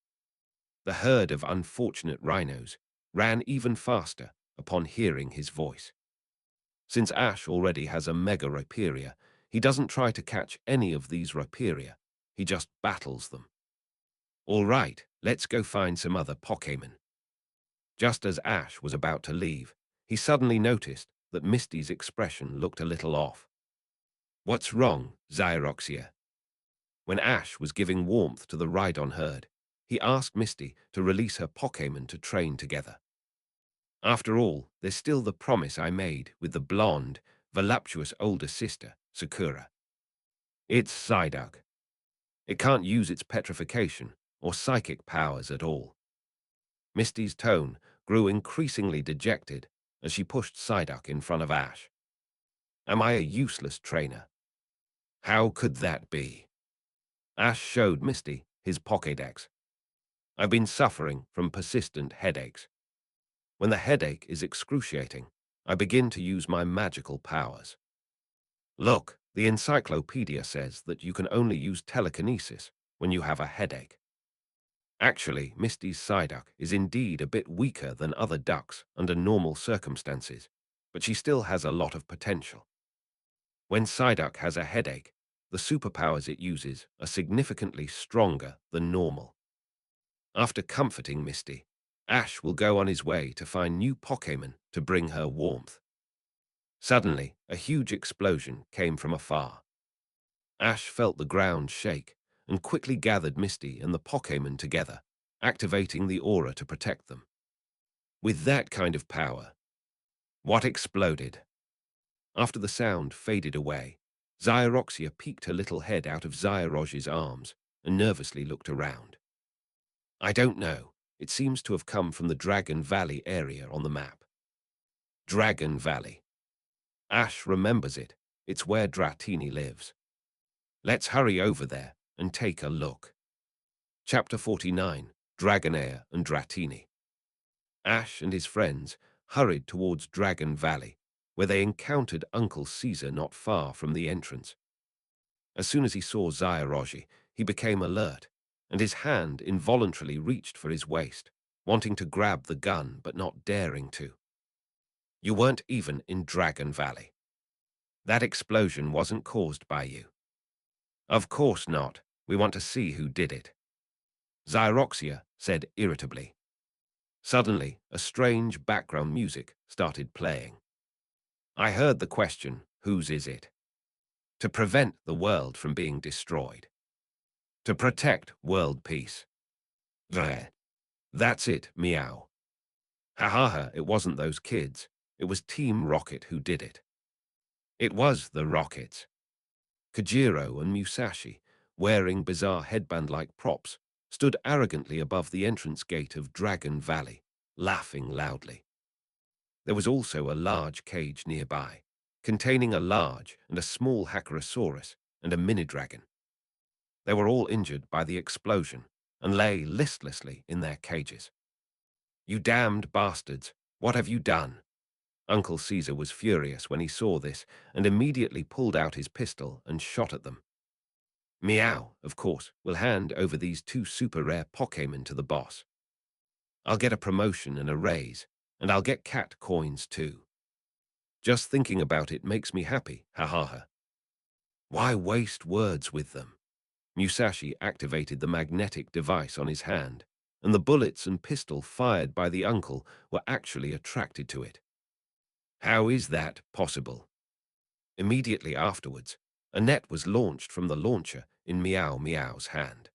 S2: The herd of unfortunate rhinos ran even faster upon hearing his voice. Since Ash already has a Mega Rhyperia, he doesn't try to catch any of these Rhyperia, he just battles them. All right, let's go find some other Pokémon. Just as Ash was about to leave, he suddenly noticed that Misty's expression looked a little off. What's wrong, Xyroxia? When Ash was giving warmth to the Rhydon herd, he asked Misty to release her Pokémon to train together. After all, there's still the promise I made with the blonde, voluptuous older sister, Sakura. It's Psyduck. It can't use its petrification or psychic powers at all. Misty's tone grew increasingly dejected as she pushed Psyduck in front of Ash. Am I a useless trainer? How could that be? Ash showed Misty his Pokédex. I've been suffering from persistent headaches. When the headache is excruciating, I begin to use my magical powers. Look, the encyclopedia says that you can only use telekinesis when you have a headache. Actually, Misty's Psyduck is indeed a bit weaker than other ducks under normal circumstances, but she still has a lot of potential. When Psyduck has a headache, the superpowers it uses are significantly stronger than normal. After comforting Misty, Ash will go on his way to find new Pokémon to bring her warmth. Suddenly, a huge explosion came from afar. Ash felt the ground shake and quickly gathered Misty and the Pokémon together, activating the aura to protect them. With that kind of power, what exploded? After the sound faded away, Xyroxia peeked her little head out of Xyroge's arms and nervously looked around. I don't know. It seems to have come from the Dragon Valley area on the map. Dragon Valley. Ash remembers it. It's where Dratini lives. Let's hurry over there and take a look. Chapter 49, Dragonair and Dratini. Ash and his friends hurried towards Dragon Valley, where they encountered Uncle Caesar not far from the entrance. As soon as he saw Xyroge, he became alert, and his hand involuntarily reached for his waist, wanting to grab the gun but not daring to. You weren't even in Dragon Valley. That explosion wasn't caused by you. Of course not. We want to see who did it. Xyroxia said irritably. Suddenly, a strange background music started playing. I heard the question, whose is it? To prevent the world from being destroyed. To protect world peace. There. That's it, meow. Ha ha ha, it wasn't those kids. It was Team Rocket who did it. It was the Rockets. Kajiro and Musashi, wearing bizarre headband-like props, stood arrogantly above the entrance gate of Dragon Valley, laughing loudly. There was also a large cage nearby, containing a large and a small Hackerosaurus and a mini-dragon. They were all injured by the explosion and lay listlessly in their cages. You damned bastards, what have you done? Uncle Caesar was furious when he saw this and immediately pulled out his pistol and shot at them. Meow, of course, will hand over these 2 super rare Pokémon to the boss. I'll get a promotion and a raise, and I'll get cat coins too. Just thinking about it makes me happy, ha ha ha. Why waste words with them? Musashi activated the magnetic device on his hand, and the bullets and pistol fired by the uncle were actually attracted to it. How is that possible? Immediately afterwards, a net was launched from the launcher in Meow Meow's hand.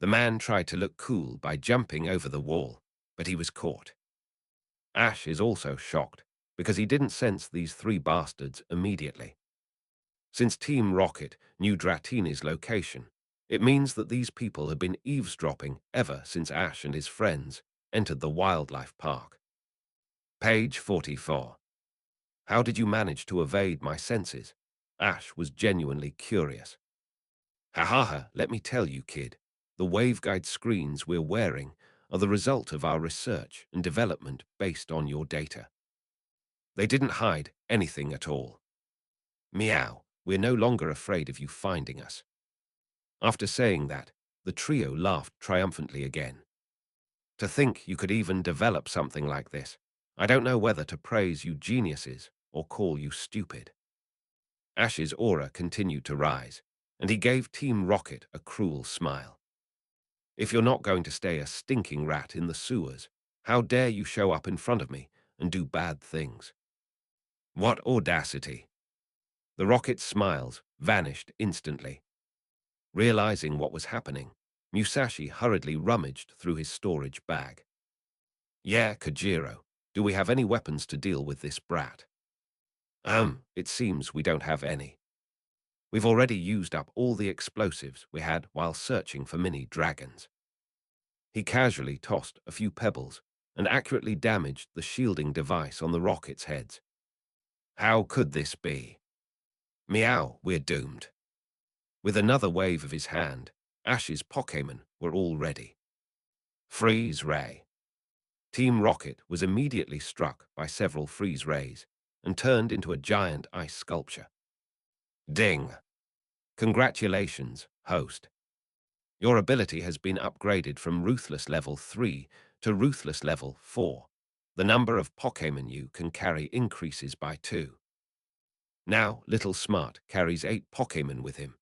S2: The man tried to look cool by jumping over the wall, but he was caught. Ash is also shocked because he didn't sense these 3 bastards immediately. Since Team Rocket knew Dratini's location, it means that these people have been eavesdropping ever since Ash and his friends entered the wildlife park. Page 44. How did you manage to evade my senses? Ash was genuinely curious. Ha ha ha, let me tell you, kid, the waveguide screens we're wearing are the result of our research and development based on your data. They didn't hide anything at all. Meow, we're no longer afraid of you finding us. After saying that, the trio laughed triumphantly again. To think you could even develop something like this. I don't know whether to praise you geniuses or call you stupid. Ash's aura continued to rise, and he gave Team Rocket a cruel smile. If you're not going to stay a stinking rat in the sewers, how dare you show up in front of me and do bad things? What audacity! The Rocket's smiles vanished instantly. Realizing what was happening, Musashi hurriedly rummaged through his storage bag. Yeah, Kojiro, do we have any weapons to deal with this brat? It seems we don't have any. We've already used up all the explosives we had while searching for mini dragons. He casually tossed a few pebbles and accurately damaged the shielding device on the rockets' heads. How could this be? Meow, we're doomed. With another wave of his hand, Ash's Pokémon were all ready. Freeze Ray. Team Rocket was immediately struck by several freeze rays and turned into a giant ice sculpture. Ding! Congratulations, host. Your ability has been upgraded from Ruthless Level 3 to Ruthless Level 4. The number of Pokémon you can carry increases by 2. Now, Little Smart carries 8 Pokémon with him.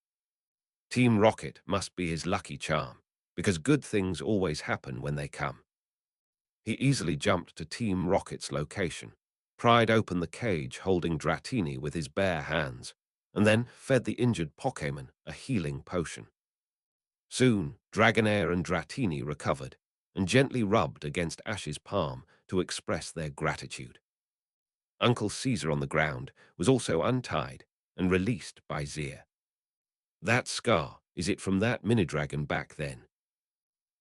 S2: Team Rocket must be his lucky charm, because good things always happen when they come. He easily jumped to Team Rocket's location, pried open the cage holding Dratini with his bare hands, and then fed the injured Pokémon a healing potion. Soon, Dragonair and Dratini recovered and gently rubbed against Ash's palm to express their gratitude. Uncle Caesar on the ground was also untied and released by Zir. That scar, is it from that mini-dragon back then?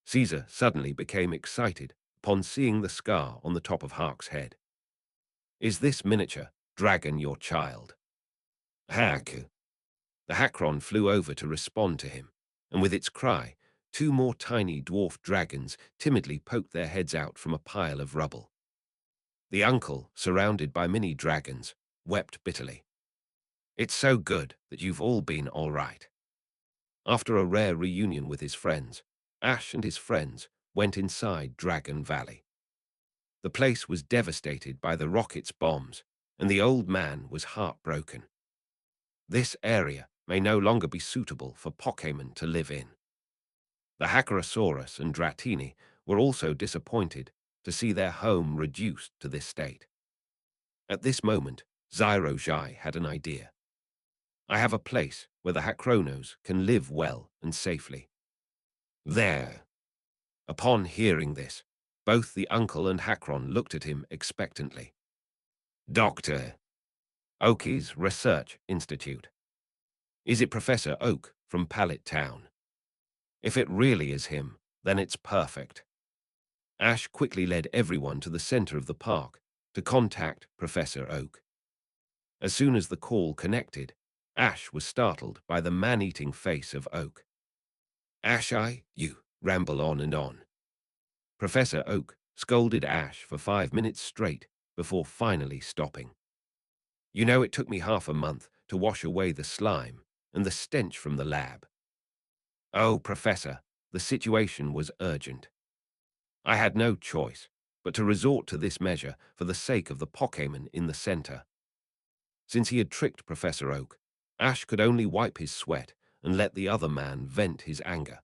S2: Caesar suddenly became excited upon seeing the scar on the top of Hark's head. Is this miniature dragon your child? Hark! The Hakron flew over to respond to him, and with its cry, 2 more tiny dwarf dragons timidly poked their heads out from a pile of rubble. The uncle, surrounded by mini dragons, wept bitterly. It's so good that you've all been all right. After a rare reunion with his friends, Ash and his friends went inside Dragon Valley. The place was devastated by the rocket's bombs, and the old man was heartbroken. This area may no longer be suitable for Pokémon to live in. The Hackerosaurus and Dratini were also disappointed to see their home reduced to this state. At this moment, Zyrojai had an idea. I have a place where the Hakronos can live well and safely. There. Upon hearing this, both the uncle and Hakron looked at him expectantly. Dr. Oakie's Research Institute. Is it Professor Oak from Pallet Town? If it really is him, then it's perfect. Ash quickly led everyone to the center of the park to contact Professor Oak. As soon as the call connected, Ash was startled by the man-eating face of Oak. Ash, you ramble on and on. Professor Oak scolded Ash for 5 minutes straight before finally stopping. You know, it took me half a month to wash away the slime and the stench from the lab. Oh, Professor, the situation was urgent. I had no choice but to resort to this measure for the sake of the Pokémon in the center. Since he had tricked Professor Oak, Ash could only wipe his sweat and let the other man vent his anger.